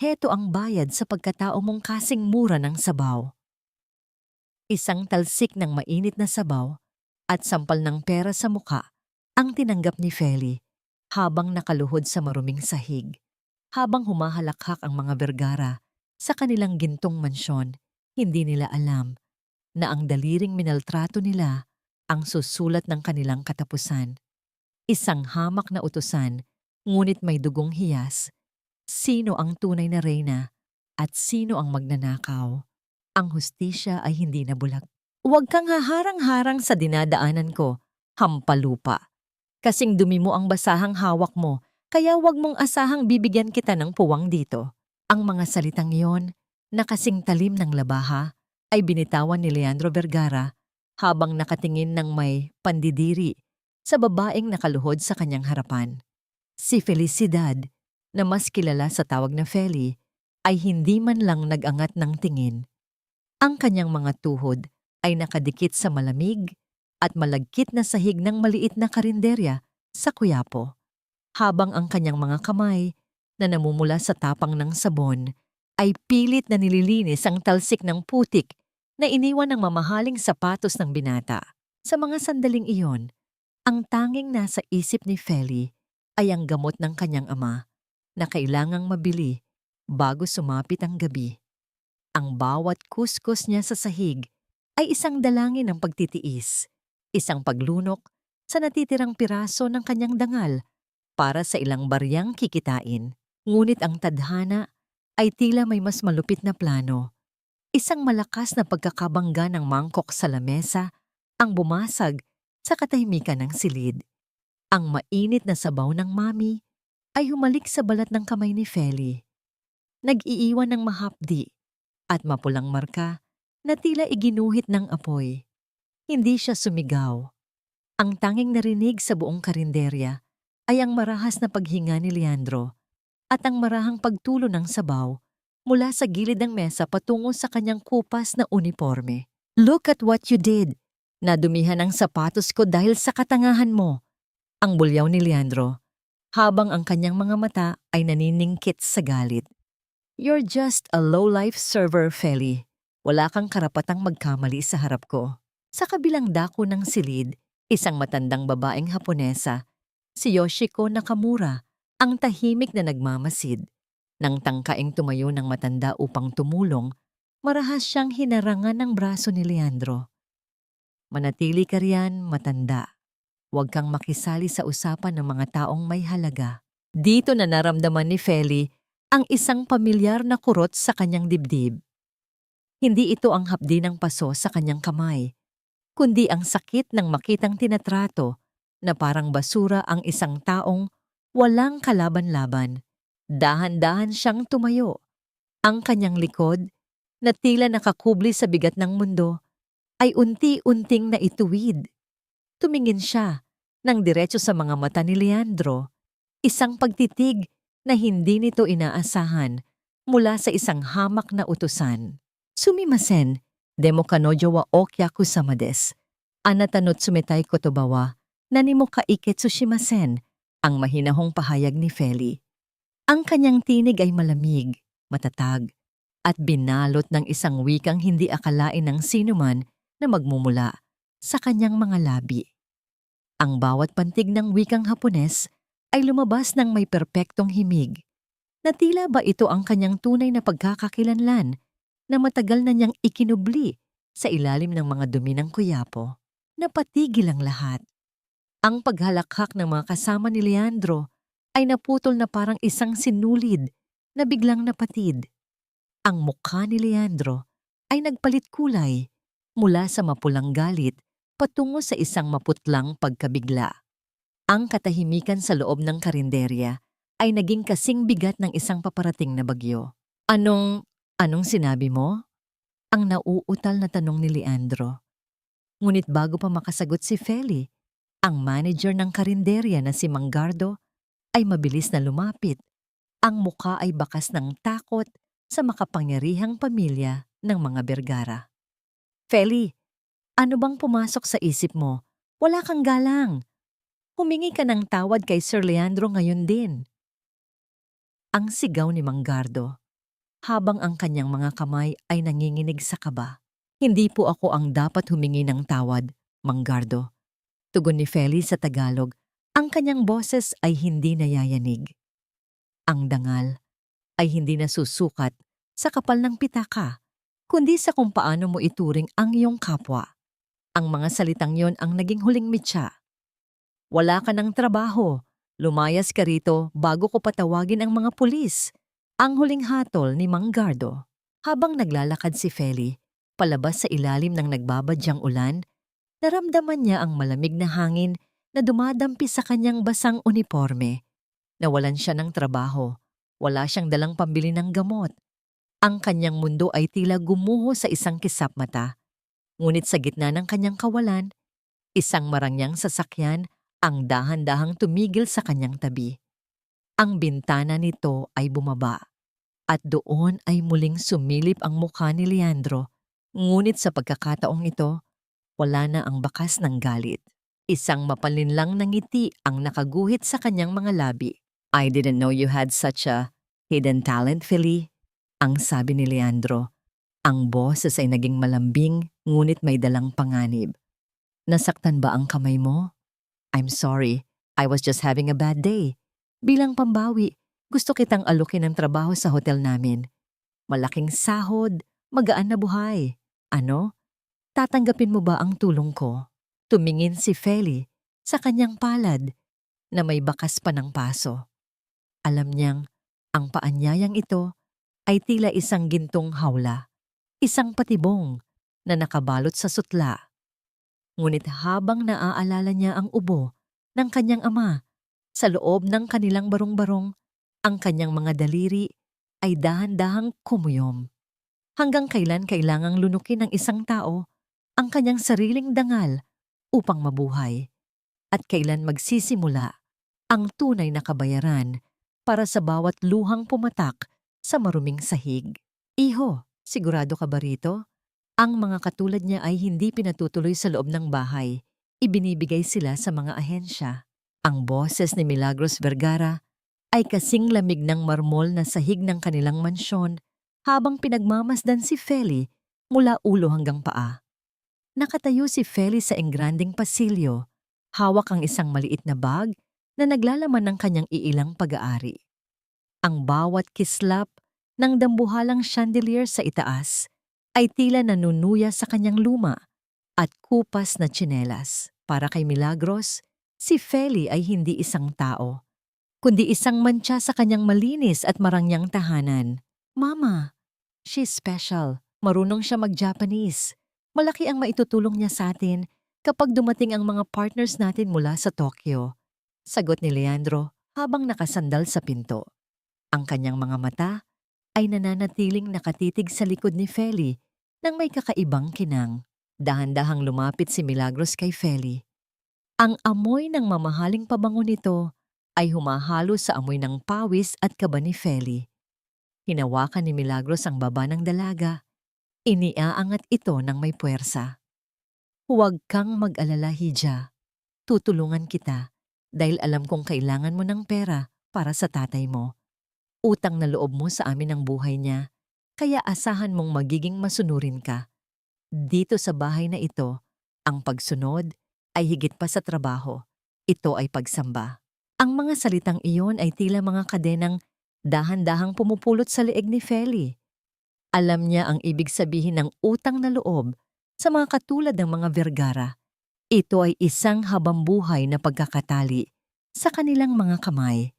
Heto ang bayad sa pagkatao mong kasing mura ng sabaw. Isang talsik ng mainit na sabaw at sampal ng pera sa muka ang tinanggap ni Feli habang nakaluhod sa maruming sahig. Habang humahalakhak ang mga Vergara sa kanilang gintong mansyon, hindi nila alam na ang daliring minaltrato nila ang susulat ng kanilang katapusan. Isang hamak na utusan, ngunit may dugong hiyas. Sino ang tunay na reyna at sino ang magnanakaw? Ang hustisya ay hindi nabulag. Huwag kang haharang-harang sa dinadaanan ko, hampalupa. Kasing dumi mo ang basahang hawak mo, kaya huwag mong asahang bibigyan kita ng puwang dito. Ang mga salitang iyon, na kasing talim ng labaha, ay binitawan ni Leandro Vergara habang nakatingin ng may pandidiri sa babaeng nakaluhod sa kanyang harapan. Si Felicidad, na mas kilala sa tawag na Feli, ay hindi man lang nag-angat ng tingin. Ang kanyang mga tuhod ay nakadikit sa malamig at malagkit na sahig ng maliit na karinderya sa Quiapo, habang ang kanyang mga kamay na namumula sa tapang ng sabon ay pilit na nililinis ang talsik ng putik na iniwan ng mamahaling sapatos ng binata. Sa mga sandaling iyon, ang tanging nasa isip ni Feli ay ang gamot ng kanyang ama na kailangang mabili bago sumapit ang gabi. Ang bawat kuskus niya sa sahig ay isang dalangin ng pagtitiis, isang paglunok sa natitirang piraso ng kanyang dangal para sa ilang baryang kikitain. Ngunit ang tadhana ay tila may mas malupit na plano. Isang malakas na pagkakabangga ng mangkok sa lamesa ang bumasag sa katahimikan ng silid. Ang mainit na sabaw ng mami ay humalik sa balat ng kamay ni Feli. Nag-iiwan ng mahapdi at mapulang marka na tila iginuhit ng apoy. Hindi siya sumigaw. Ang tanging narinig sa buong karinderya ay ang marahas na paghinga ni Leandro at ang marahang pagtulo ng sabaw mula sa gilid ng mesa patungo sa kanyang kupas na uniforme. "Look at what you did! Nadumihan ang sapatos ko dahil sa katangahan mo," ang bulyaw ni Leandro, habang ang kanyang mga mata ay naniningkit sa galit. "You're just a low-life server, Feli. Wala kang karapatang magkamali sa harap ko." Sa kabilang dako ng silid, isang matandang babaeng Haponesa, si Yoshiko Nakamura, ang tahimik na nagmamasid. Nang tangkaing tumayo ng matanda upang tumulong, marahas siyang hinarangan ng braso ni Leandro. "Manatili ka riyan, matanda. Huwag kang makisali sa usapan ng mga taong may halaga." Dito na naramdaman ni Feli ang isang pamilyar na kurot sa kanyang dibdib. Hindi ito ang hapdi ng paso sa kanyang kamay, kundi ang sakit ng makitang tinatrato na parang basura ang isang taong walang kalaban-laban. Dahan-dahan siyang tumayo. Ang kanyang likod, na tila nakakubli sa bigat ng mundo, ay unti-unting naituwid. Tumingin siya ng diretso sa mga mata ni Leandro, isang pagtitig na hindi nito inaasahan mula sa isang hamak na utusan. "Sumimasen, demo kanojo wa okyaku sama desu. Anata no tsumetai kotoba wa nani mo kaiketsu shimasen," ang mahinahong pahayag ni Feli. Ang kanyang tinig ay malamig, matatag, at binalot ng isang wikang hindi akalain ng sinuman na magmumula sa kanyang mga labi. Ang bawat pantig ng wikang Hapones ay lumabas ng may perpektong himig, na tila ba ito ang kanyang tunay na pagkakakilanlan na matagal na niyang ikinubli sa ilalim ng mga dumi ng Quiapo. Napatigil ang lahat. Ang paghalakhak ng mga kasama ni Leandro ay naputol na parang isang sinulid na biglang napatid. Ang mukha ni Leandro ay nagpalit kulay mula sa mapulang galit patungo sa isang maputlang pagkabigla. Ang katahimikan sa loob ng karinderya ay naging kasing bigat ng isang paparating na bagyo. Anong sinabi mo?" Ang nauutal na tanong ni Leandro. Ngunit bago pa makasagot si Feli, ang manager ng karinderya na si Mangardo ay mabilis na lumapit. Ang mukha ay bakas ng takot sa makapangyarihang pamilya ng mga Vergara. "Feli, ano bang pumasok sa isip mo? Wala kang galang. Humingi ka ng tawad kay Sir Leandro ngayon din." Ang sigaw ni Mangardo habang ang kanyang mga kamay ay nanginginig sa kaba. Hindi po ako ang dapat humingi ng tawad, Mang Gardo. Tugon ni Feli sa Tagalog. Ang kanyang boses ay hindi nayayanig. Ang dangal ay hindi nasusukat sa kapal ng pitaka, kundi sa kung paano mo ituring ang iyong kapwa. Ang mga salitang yon ang naging huling mitya. Wala ka ng trabaho. Lumayas ka rito bago ko patawagin ang mga pulis. Ang huling hatol ni Mang Gardo. Habang naglalakad si Feli, palabas sa ilalim ng nagbabadyang ulan, naramdaman niya ang malamig na hangin na dumadampi sa kanyang basang uniforme. Nawalan siya ng trabaho. Wala siyang dalang pambili ng gamot. Ang kanyang mundo ay tila gumuho sa isang kisap mata. Ngunit sa gitna ng kanyang kawalan, isang marangyang sasakyan ang dahan-dahang tumigil sa kanyang tabi. Ang bintana nito ay bumaba at doon ay muling sumilip ang mukha ni Leandro. Ngunit sa pagkakataong ito, wala na ang bakas ng galit. Isang mapalinlang na ngiti ang nakaguhit sa kanyang mga labi. I didn't know you had such a hidden talent, Feli. Ang sabi ni Leandro. Ang boses ay naging malambing ngunit may dalang panganib. Nasaktan ba ang kamay mo? I'm sorry, I was just having a bad day. Bilang pambawi, gusto kitang alukin ng trabaho sa hotel namin. Malaking sahod, magaan na buhay. Ano? Tatanggapin mo ba ang tulong ko? Tumingin si Feli sa kanyang palad na may bakas pa ng paso. Alam niyang ang paanyayang ito ay tila isang gintong hawla, isang patibong na nakabalot sa sutla. Ngunit habang naaalala niya ang ubo ng kanyang ama sa loob ng kanilang barong-barong, ang kanyang mga daliri ay dahan-dahang kumuyom. Hanggang kailan kailangang lunukin ng isang tao ang kanyang sariling dangal upang mabuhay? At kailan magsisimula ang tunay na kabayaran para sa bawat luhang pumatak sa maruming sahig? Iho, sigurado ka ba rito? Ang mga katulad niya ay hindi pinatutuloy sa loob ng bahay. Ibinibigay sila sa mga ahensya. Ang boses ni Milagros Vergara ay kasing lamig ng marmol na sahig ng kanilang mansyon habang pinagmamasdan si Feli mula ulo hanggang paa. Nakatayo si Feli sa engranding pasilyo, hawak ang isang maliit na bag na naglalaman ng kanyang iilang pag-aari. Ang bawat kislap ng dambuhalang chandelier sa itaas ay tila nanunuya sa kanyang luma at kupas na tsinelas. Para kay Milagros, si Feli ay hindi isang tao, kundi isang mantsa sa kanyang malinis at marangyang tahanan. Mama, she's special. Marunong siya mag-Japanese. Malaki ang maitutulong niya sa atin kapag dumating ang mga partners natin mula sa Tokyo. Sagot ni Leandro habang nakasandal sa pinto. Ang kanyang mga mata ay nananatiling nakatitig sa likod ni Feli nang may kakaibang kinang. Dahan-dahang lumapit si Milagros kay Feli. Ang amoy ng mamahaling pabango nito ay humahalo sa amoy ng pawis at kaba ni Feli. Hinawakan ni Milagros ang baba ng dalaga. Iniaangat ito ng may puwersa. Huwag kang mag-alala, Hija. Tutulungan kita dahil alam kong kailangan mo ng pera para sa tatay mo. Utang na loob mo sa amin ang buhay niya, kaya asahan mong magiging masunurin ka. Dito sa bahay na ito, ang pagsunod ay higit pa sa trabaho. Ito ay pagsamba. Ang mga salitang iyon ay tila mga kadenang dahan-dahang pumupulot sa leeg ni Feli. Alam niya ang ibig sabihin ng utang na loob sa mga katulad ng mga Vergara. Ito ay isang habambuhay na pagkakatali sa kanilang mga kamay.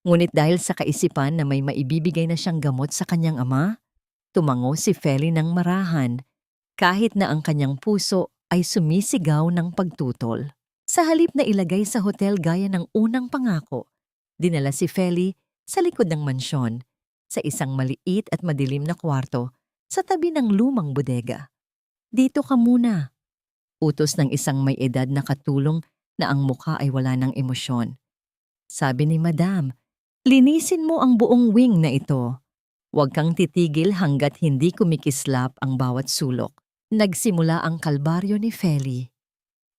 Ngunit dahil sa kaisipan na may maibibigay na siyang gamot sa kanyang ama, tumango si Feli ng marahan kahit na ang kanyang puso ay sumisigaw ng pagtutol. Sa halip na ilagay sa hotel gaya ng unang pangako, dinala si Feli sa likod ng mansyon, sa isang maliit at madilim na kwarto sa tabi ng lumang bodega. Dito ka muna. Utos ng isang may edad na katulong na ang mukha ay wala ng emosyon. Sabi ni Madam, linisin mo ang buong wing na ito. Huwag kang titigil hanggat hindi kumikislap ang bawat sulok. Nagsimula ang kalbaryo ni Feli.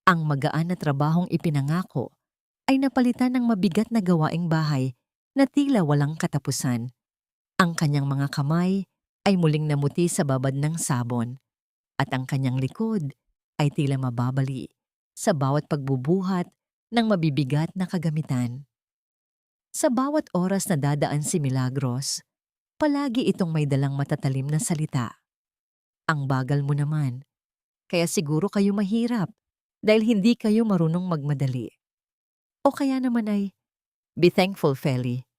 Ang magaan na trabahong ipinangako ay napalitan ng mabigat na gawaing bahay na tila walang katapusan. Ang kanyang mga kamay ay muling namuti sa babad ng sabon at ang kanyang likod ay tila mababali sa bawat pagbubuhat ng mabibigat na kagamitan. Sa bawat oras na dadaan si Milagros, palagi itong may dalang matatalim na salita. Ang bagal mo naman, kaya siguro kayo mahirap dahil hindi kayo marunong magmadali. O kaya naman ay, be thankful, Feli.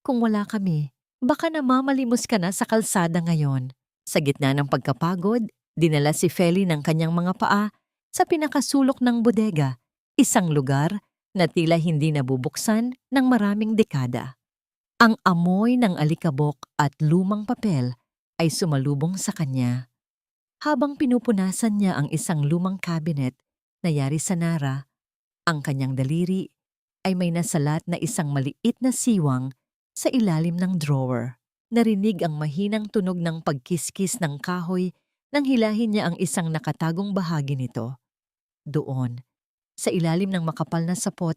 Kung wala kami, baka namamalimos ka na sa kalsada ngayon. Sa gitna ng pagkapagod, dinala si Feli ng kanyang mga paa sa pinakasulok ng bodega, isang lugar na tila hindi nabubuksan ng maraming dekada. Ang amoy ng alikabok at lumang papel ay sumalubong sa kanya. Habang pinupunasan niya ang isang lumang cabinet na yari sa Nara, ang kanyang daliri ay may nasalat na isang maliit na siwang sa ilalim ng drawer. Narinig ang mahinang tunog ng pagkiskis ng kahoy nang hilahin niya ang isang nakatagong bahagi nito. Doon, sa ilalim ng makapal na sapot,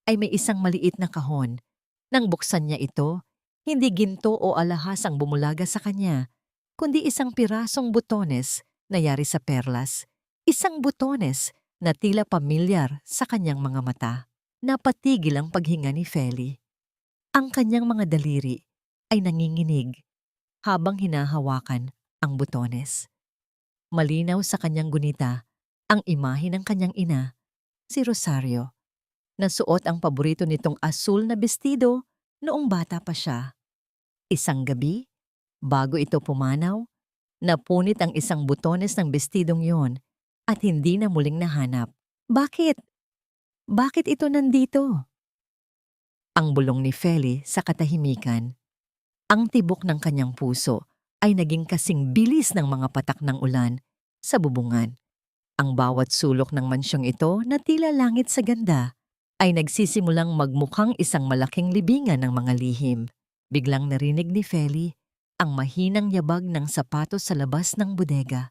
ay may isang maliit na kahon. Nang buksan niya ito, hindi ginto o alahas ang bumulaga sa kanya, kundi isang pirasong butones na yari sa perlas. Isang butones na tila pamilyar sa kanyang mga mata. Napatigil ang paghinga ni Feli. Ang kanyang mga daliri ay nanginginig habang hinahawakan ang butones. Malinaw sa kanyang gunita ang imahe ng kanyang ina, si Rosario, na suot ang paborito nitong asul na bestido noong bata pa siya. Isang gabi, bago ito pumanaw, napunit ang isang butones ng bestidong yon at hindi na muling nahanap. Bakit? Bakit ito nandito? Ang bulong ni Feli sa katahimikan. Ang tibok ng kanyang puso ay naging kasing bilis ng mga patak ng ulan sa bubungan. Ang bawat sulok ng mansyong ito na tila langit sa ganda ay nagsisimulang magmukhang isang malaking libingan ng mga lihim. Biglang narinig ni Feli ang mahinang yabag ng sapatos sa labas ng bodega.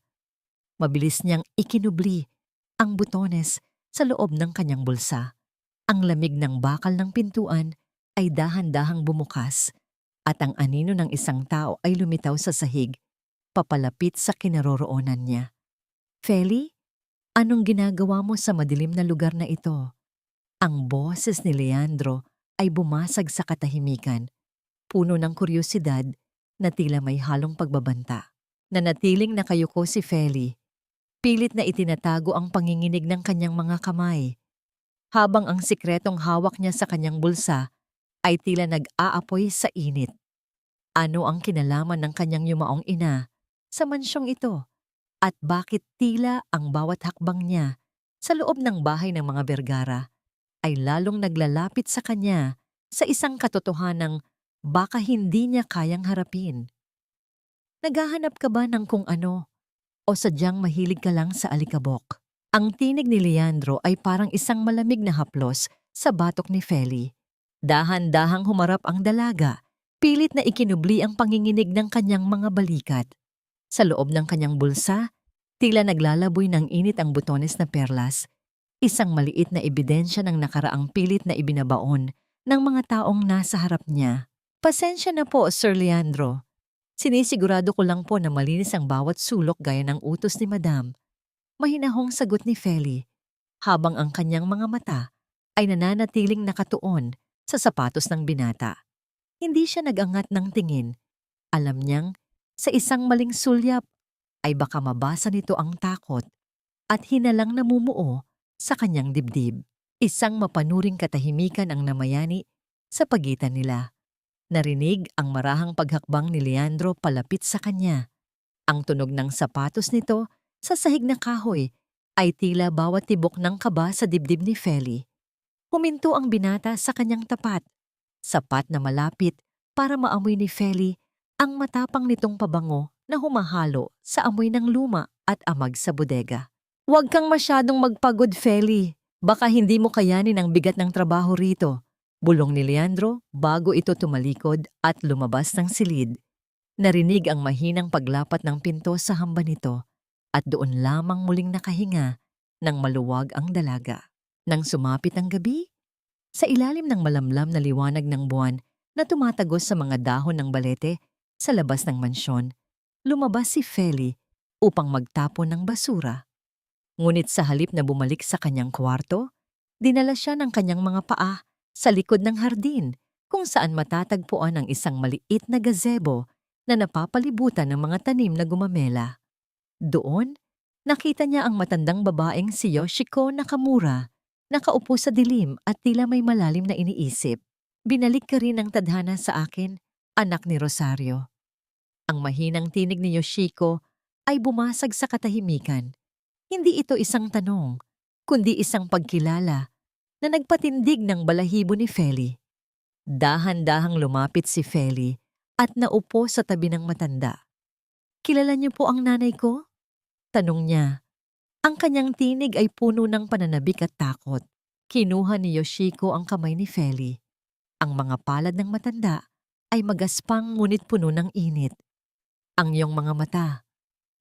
Mabilis niyang ikinubli ang butones sa loob ng kanyang bulsa. Ang lamig ng bakal ng pintuan ay dahan-dahang bumukas at ang anino ng isang tao ay lumitaw sa sahig, papalapit sa kinaroroonan niya. Feli, anong ginagawa mo sa madilim na lugar na ito? Ang boses ni Leandro ay bumasag sa katahimikan, puno ng kuryosidad na tila may halong pagbabanta. Nanatiling nakayuko si Feli, pilit na itinatago ang panginginig ng kanyang mga kamay, habang ang sikretong hawak niya sa kanyang bulsa ay tila nag-aapoy sa init. Ano ang kinalaman ng kanyang yumaong ina sa mansyong ito? At bakit tila ang bawat hakbang niya sa loob ng bahay ng mga Vergara ay lalong naglalapit sa kanya sa isang katotohanang baka hindi niya kayang harapin? Naghahanap ka ba ng kung ano o sadyang mahilig ka lang sa alikabok? Ang tinig ni Leandro ay parang isang malamig na haplos sa batok ni Feli. Dahan-dahang humarap ang dalaga, pilit na ikinubli ang panginginig ng kanyang mga balikat. Sa loob ng kanyang bulsa, tila naglalaboy ng init ang butones na perlas, isang maliit na ebidensya ng nakaraang pilit na ibinabaon ng mga taong nasa harap niya. Pasensya na po, Sir Leandro. Sinisigurado ko lang po na malinis ang bawat sulok gaya ng utos ni Madam. Mahinahong sagot ni Feli, habang ang kanyang mga mata ay nananatiling nakatuon sa sapatos ng binata. Hindi siya nag-angat ng tingin. Alam niyang sa isang maling sulyap ay baka mabasa nito ang takot at hinalang namumuo sa kanyang dibdib. Isang mapanuring katahimikan ang namayani sa pagitan nila. Narinig ang marahang paghakbang ni Leandro palapit sa kanya. Ang tunog ng sapatos nito sa sahig na kahoy ay tila bawat tibok ng kaba sa dibdib ni Feli. Huminto ang binata sa kanyang tapat, sapat na malapit para maamoy ni Feli ang matapang nitong pabango na humahalo sa amoy ng luma at amag sa bodega. Huwag kang masyadong magpagod, Feli. Baka hindi mo kayanin ang bigat ng trabaho rito, bulong ni Leandro bago ito tumalikod at lumabas ng silid. Narinig ang mahinang paglapat ng pinto sa hamba nito at doon lamang muling nakahinga nang maluwag ang dalaga. Nang sumapit ang gabi, sa ilalim ng malamlam na liwanag ng buwan na tumatagos sa mga dahon ng balete, Sa labas ng mansyon, lumabas si Feli upang magtapon ng basura. Ngunit sa halip na bumalik sa kanyang kwarto, dinala siya ng kanyang mga paa sa likod ng hardin kung saan matatagpuan ang isang maliit na gazebo na napapalibutan ng mga tanim na gumamela. Doon, nakita niya ang matandang babaeng si Yoshiko Nakamura, nakaupo sa dilim at tila may malalim na iniisip. Binalik ka rin ang tadhana sa akin, anak ni Rosario. Ang mahinang tinig ni Yoshiko ay bumasag sa katahimikan. Hindi ito isang tanong, kundi isang pagkilala na nagpatindig ng balahibo ni Feli. Dahan-dahang lumapit si Feli at naupo sa tabi ng matanda. Kilala niyo po ang nanay ko? Tanong niya. Ang kanyang tinig ay puno ng pananabik at takot. Kinuha ni Yoshiko ang kamay ni Feli. Ang mga palad ng matanda ay magaspang ngunit puno ng init. Ang iyong mga mata.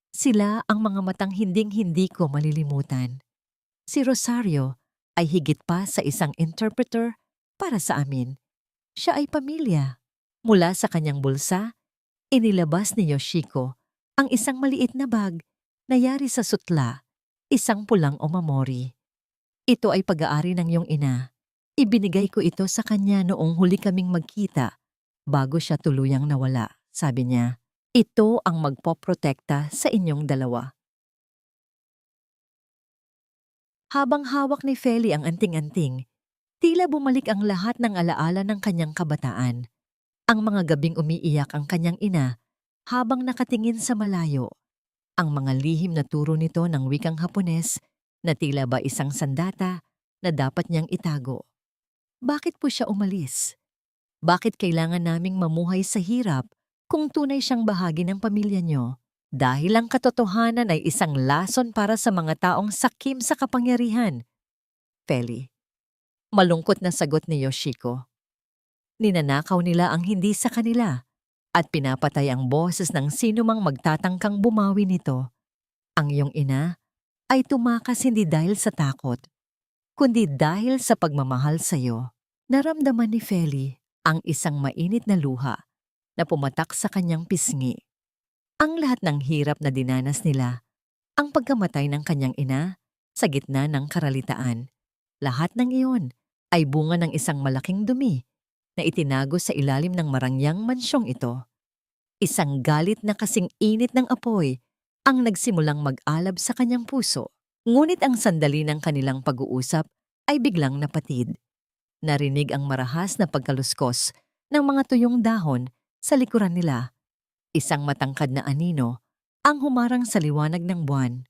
Sila ang mga matang hinding-hindi ko malilimutan. Si Rosario ay higit pa sa isang interpreter para sa amin. Siya ay pamilya. Mula sa kanyang bulsa, inilabas ni Yoshiko ang isang maliit na bag na yari sa sutla, isang pulang omamori. Ito ay pag-aari ng iyong ina. Ibinigay ko ito sa kanya noong huli kaming magkita bago siya tuluyang nawala, sabi niya. Ito ang magpoprotekta sa inyong dalawa. Habang hawak ni Feli ang anting-anting, tila bumalik ang lahat ng alaala ng kanyang kabataan. Ang mga gabing umiiyak ang kanyang ina habang nakatingin sa malayo. Ang mga lihim na turo nito ng wikang Hapones na tila ba isang sandata na dapat niyang itago. Bakit po siya umalis? Bakit kailangan naming mamuhay sa hirap kung tunay siyang bahagi ng pamilya niyo? Dahil ang katotohanan ay isang lason para sa mga taong sakim sa kapangyarihan. Feli. Malungkot na sagot ni Yoshiko. Ninanakaw nila ang hindi sa kanila at pinapatay ang boses ng sinumang magtatangkang bumawi nito. Ang iyong ina ay tumakas hindi dahil sa takot, kundi dahil sa pagmamahal sa iyo. Naramdaman ni Feli ang isang mainit na luha na pumatak sa kanyang pisngi. Ang lahat ng hirap na dinanas nila, ang pagkamatay ng kanyang ina sa gitna ng karalitaan, lahat ng iyon ay bunga ng isang malaking dumi na itinago sa ilalim ng marangyang mansyong ito. Isang galit na kasing init ng apoy ang nagsimulang mag-alab sa kanyang puso. Ngunit ang sandali ng kanilang pag-uusap ay biglang napatid. Narinig ang marahas na pagkaluskos ng mga tuyong dahon sa likuran nila. Isang matangkad na anino ang humarang sa liwanag ng buwan.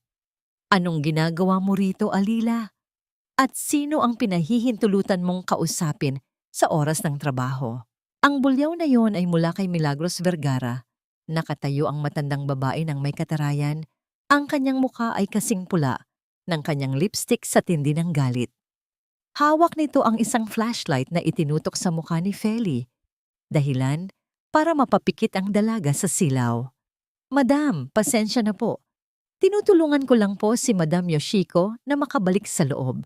Anong ginagawa mo rito, Alila? At sino ang pinahihintulutan mong kausapin sa oras ng trabaho? Ang bulyaw na yon ay mula kay Milagros Vergara. Nakatayo ang matandang babae ng may katarayan. Ang kanyang mukha ay kasing pula ng kanyang lipstick sa tindi ng galit. Hawak nito ang isang flashlight na itinutok sa mukha ni Feli. Dahilan para mapapikit ang dalaga sa silaw. Madam, pasensya na po. Tinutulungan ko lang po si Madam Yoshiko na makabalik sa loob.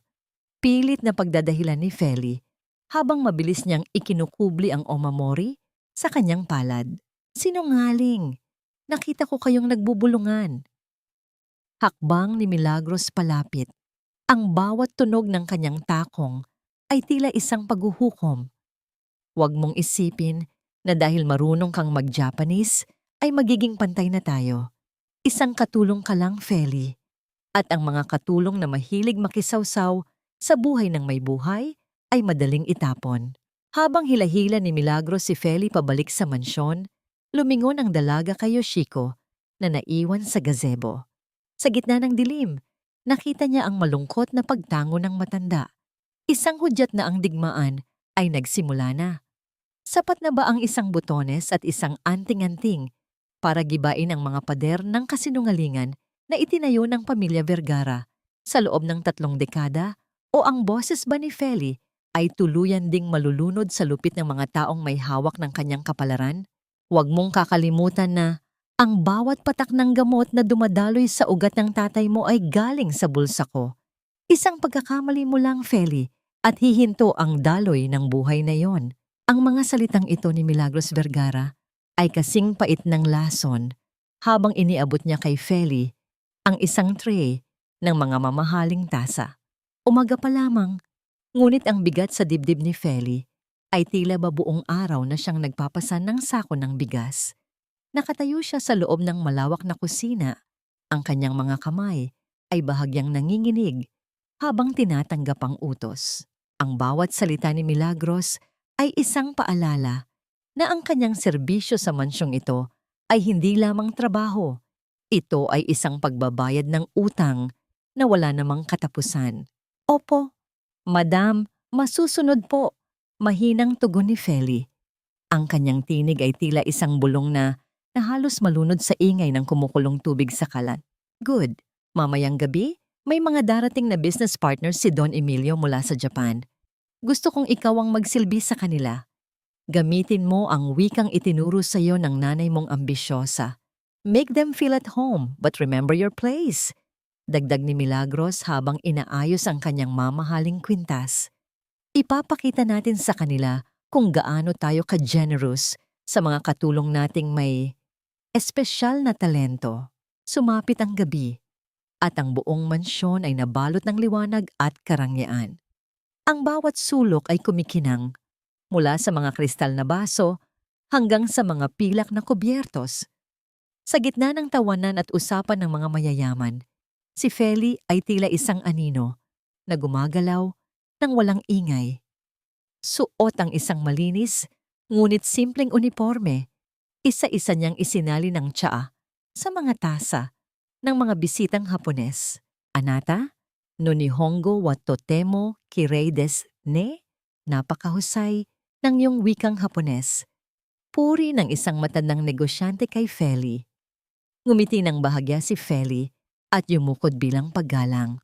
Pilit na pagdadahilan ni Feli habang mabilis niyang ikinukubli ang omamori sa kanyang palad. Sinungaling, nakita ko kayong nagbubulungan. Hakbang ni Milagros palapit. Ang bawat tunog ng kanyang takong ay tila isang paghuhukom. Huwag mong isipin na dahil marunong kang mag-Japanese ay magiging pantay na tayo. Isang katulong ka lang, Feli. At ang mga katulong na mahilig makisawsaw sa buhay ng may buhay ay madaling itapon. Habang hila-hila ni Milagros si Feli pabalik sa mansyon, lumingon ang dalaga kay Yoshiko na naiwan sa gazebo. Sa gitna ng dilim, nakita niya ang malungkot na pagtango ng matanda. Isang hudyat na ang digmaan ay nagsimula na. Sapat na ba ang isang butones at isang anting-anting para gibain ang mga pader ng kasinungalingan na itinayo ng pamilya Vergara sa loob ng 3 dekada? O ang boses ba ni Feli ay tuluyan ding malulunod sa lupit ng mga taong may hawak ng kanyang kapalaran? Huwag mong kakalimutan na ang bawat patak ng gamot na dumadaloy sa ugat ng tatay mo ay galing sa bulsa ko. Isang pagkakamali mo lang, Feli, at hihinto ang daloy ng buhay na yon. Ang mga salitang ito ni Milagros Vergara ay kasing pait ng lason habang iniabot niya kay Feli ang isang tray ng mga mamahaling tasa. Umaga pa lamang, ngunit ang bigat sa dibdib ni Feli ay tila ba buong araw na siyang nagpapasan ng sako ng bigas. Nakatayo siya sa loob ng malawak na kusina. Ang kanyang mga kamay ay bahagyang nanginginig habang tinatanggap ang utos. Ang bawat salita ni Milagros ay isang paalala na ang kanyang serbisyo sa mansyong ito ay hindi lamang trabaho. Ito ay isang pagbabayad ng utang na wala namang katapusan. Opo, Madam, masusunod po. Mahinang tugon ni Feli. Ang kanyang tinig ay tila isang bulong na halos malunod sa ingay ng kumukulong tubig sa kalan. Good. Mamayang gabi, may mga darating na business partners si Don Emilio mula sa Japan. Gusto kong ikaw ang magsilbi sa kanila. Gamitin mo ang wikang itinuro sa iyo ng nanay mong ambisyosa. Make them feel at home, but remember your place. Dagdag ni Milagros habang inaayos ang kanyang mamahaling kwintas. Ipapakita natin sa kanila kung gaano tayo ka-generous sa mga katulong nating may espesyal na talento. Sumapit ang gabi at ang buong mansyon ay nabalot ng liwanag at karangyaan. Ang bawat sulok ay kumikinang, mula sa mga kristal na baso hanggang sa mga pilak na kubyertos. Sa gitna ng tawanan at usapan ng mga mayayaman, si Feli ay tila isang anino na gumagalaw nang walang ingay. Suot ang isang malinis, ngunit simpleng uniforme. Isa-isa niyang isinali ng tsaa sa mga tasa ng mga bisitang Hapones. Anata, no Nihongo wa totemo kirei desu ne? Napakahusay ng iyong wikang Hapones. Puri ng isang matandang negosyante kay Feli. Ngumiti ng bahagya si Feli at yumukod bilang paggalang.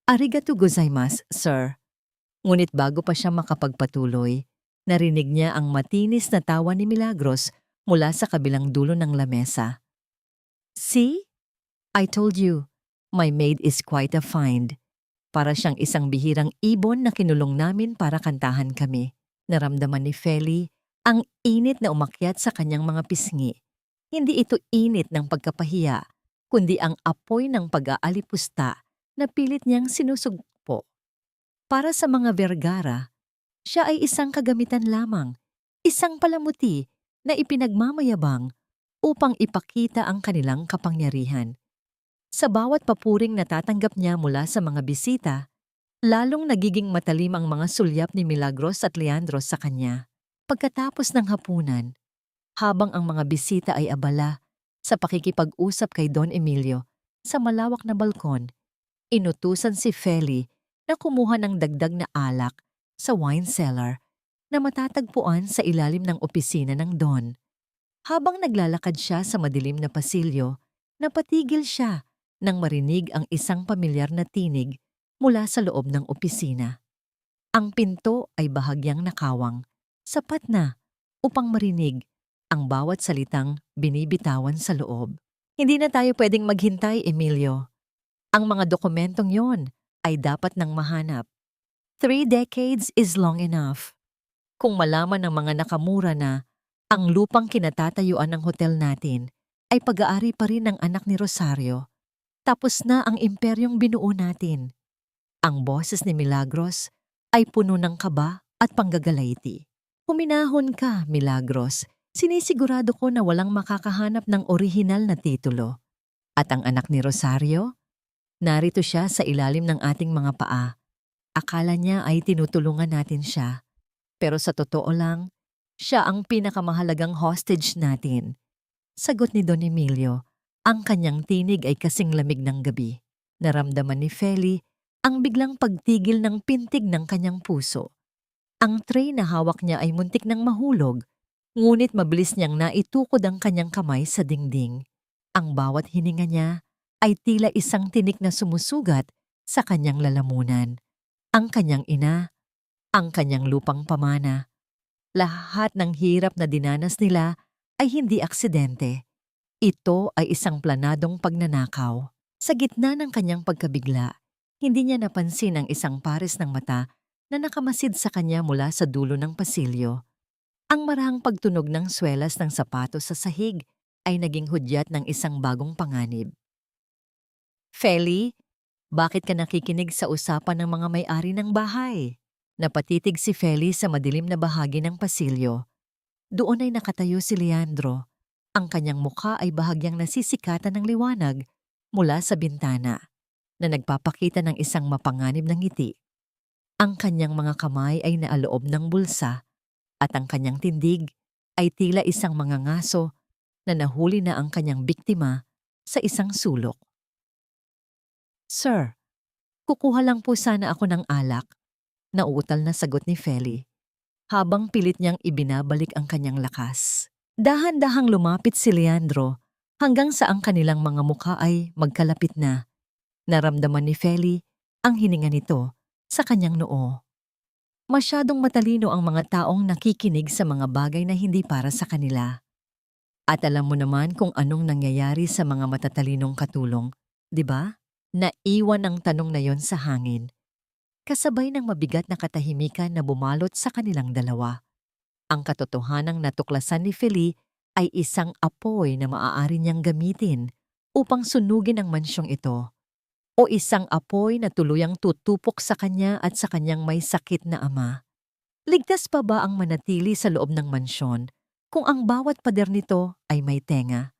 Arigato gozaimasu, sir. Ngunit bago pa siya makapagpatuloy, narinig niya ang matinis na tawa ni Milagros mula sa kabilang dulo ng lamesa. See? I told you, my maid is quite a find. Para siyang isang bihirang ibon na kinulong namin para kantahan kami. Naramdaman ni Feli ang init na umakyat sa kanyang mga pisngi. Hindi ito init ng pagkapahiya, kundi ang apoy ng pag-aalipusta na pilit niyang sinusugpo. Para sa mga Vergara, siya ay isang kagamitan lamang, isang palamuti na ipinagmamayabang upang ipakita ang kanilang kapangyarihan. Sa bawat papuring natatanggap niya mula sa mga bisita, lalong nagiging matalim ang mga sulyap ni Milagros at Leandro sa kanya. Pagkatapos ng hapunan, habang ang mga bisita ay abala sa pakikipag-usap kay Don Emilio sa malawak na balkon, inutusan si Feli na kumuha ng dagdag na alak sa wine cellar na matatagpuan sa ilalim ng opisina ng Don. Habang naglalakad siya sa madilim na pasilyo, napatigil siya nang marinig ang isang pamilyar na tinig mula sa loob ng opisina. Ang pinto ay bahagyang nakawang, sapat na upang marinig ang bawat salitang binibitawan sa loob. Hindi na tayo pwedeng maghintay, Emilio. Ang mga dokumentong yon ay dapat nang mahanap. 3 decades is long enough. Kung malaman ng mga nakamura na ang lupang kinatatayuan ng hotel natin ay pag-aari pa rin ng anak ni Rosario, tapos na ang imperyong binuo natin. Ang boses ni Milagros ay puno ng kaba at panggagalayti. Huminahon ka, Milagros. Sinisigurado ko na walang makakahanap ng orihinal na titulo. At ang anak ni Rosario? Narito siya sa ilalim ng ating mga paa. Akala niya ay tinutulungan natin siya. Pero sa totoo lang, siya ang pinakamahalagang hostage natin. Sagot ni Don Emilio. Ang kanyang tinig ay kasing lamig ng gabi. Naramdaman ni Feli ang biglang pagtigil ng pintig ng kanyang puso. Ang tray na hawak niya ay muntik ng mahulog, ngunit mabilis niyang naitukod ang kanyang kamay sa dingding. Ang bawat hininga niya ay tila isang tinik na sumusugat sa kanyang lalamunan. Ang kanyang ina, ang kanyang lupang pamana. Lahat ng hirap na dinanas nila ay hindi aksidente. Ito ay isang planadong pagnanakaw. Sa gitna ng kanyang pagkabigla, hindi niya napansin ang isang pares ng mata na nakamasid sa kanya mula sa dulo ng pasilyo. Ang marahang pagtunog ng swelas ng sapatos sa sahig ay naging hudyat ng isang bagong panganib. Feli, bakit ka nakikinig sa usapan ng mga may-ari ng bahay? Napatitig si Feli sa madilim na bahagi ng pasilyo. Doon ay nakatayo si Leandro. Ang kanyang mukha ay bahagyang nasisikatan ng liwanag mula sa bintana na nagpapakita ng isang mapanganib na ngiti. Ang kanyang mga kamay ay naaloob ng bulsa at ang kanyang tindig ay tila isang mga ngaso na nahuli na ang kanyang biktima sa isang sulok. Sir, kukuha lang po sana ako ng alak, nauutal na sagot ni Feli, habang pilit niyang ibinabalik ang kanyang lakas. Dahan-dahang lumapit si Leandro hanggang sa ang kanilang mga mukha ay magkalapit na. Naramdaman ni Feli ang hininga nito sa kanyang noo. Masyadong matalino ang mga taong nakikinig sa mga bagay na hindi para sa kanila. At alam mo naman kung anong nangyayari sa mga matatalinong katulong, di ba? Naiwan ang tanong na yon sa hangin, kasabay ng mabigat na katahimikan na bumalot sa kanilang dalawa. Ang katotohanang natuklasan ni Feli ay isang apoy na maaari niyang gamitin upang sunugin ang mansyong ito, o isang apoy na tuluyang tutupok sa kanya at sa kanyang may sakit na ama. Ligtas pa ba ang manatili sa loob ng mansyon kung ang bawat pader nito ay may tenga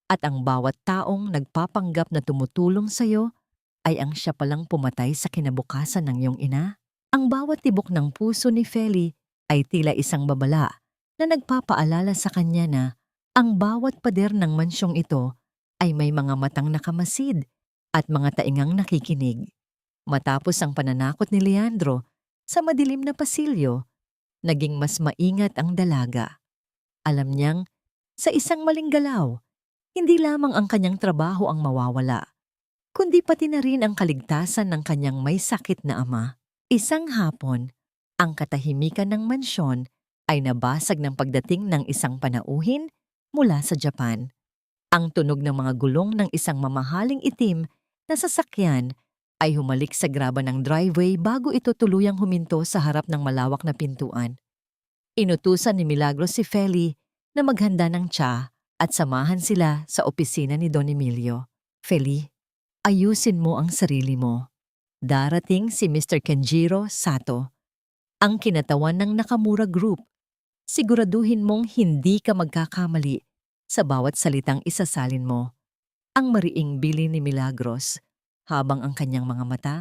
at ang bawat taong nagpapanggap na tumutulong sa'yo ay ang siya palang pumatay sa kinabukasan ng iyong ina? Ang bawat tibok ng puso ni Feli ay tila isang babala na nagpapaalala sa kanya na ang bawat pader ng mansyong ito ay may mga matang nakamasid at mga taingang nakikinig. Matapos ang pananakot ni Leandro sa madilim na pasilyo, naging mas maingat ang dalaga. Alam niyang sa isang maling galaw, hindi lamang ang kanyang trabaho ang mawawala, kundi pati na rin ang kaligtasan ng kanyang may sakit na ama. Isang hapon, ang katahimikan ng mansyon ay nabasag ng pagdating ng isang panauhin mula sa Japan. Ang tunog ng mga gulong ng isang mamahaling itim na sasakyan ay humalik sa graba ng driveway bago ito tuluyang huminto sa harap ng malawak na pintuan. Inutusan ni Milagros si Feli na maghanda ng tsa at samahan sila sa opisina ni Don Emilio. Feli, ayusin mo ang sarili mo. Darating si Mr. Kenjiro Sato, ang kinatawan ng Nakamura Group. Siguraduhin mong hindi ka magkakamali sa bawat salitang isasalin mo. Ang mariing bili ni Milagros habang ang kanyang mga mata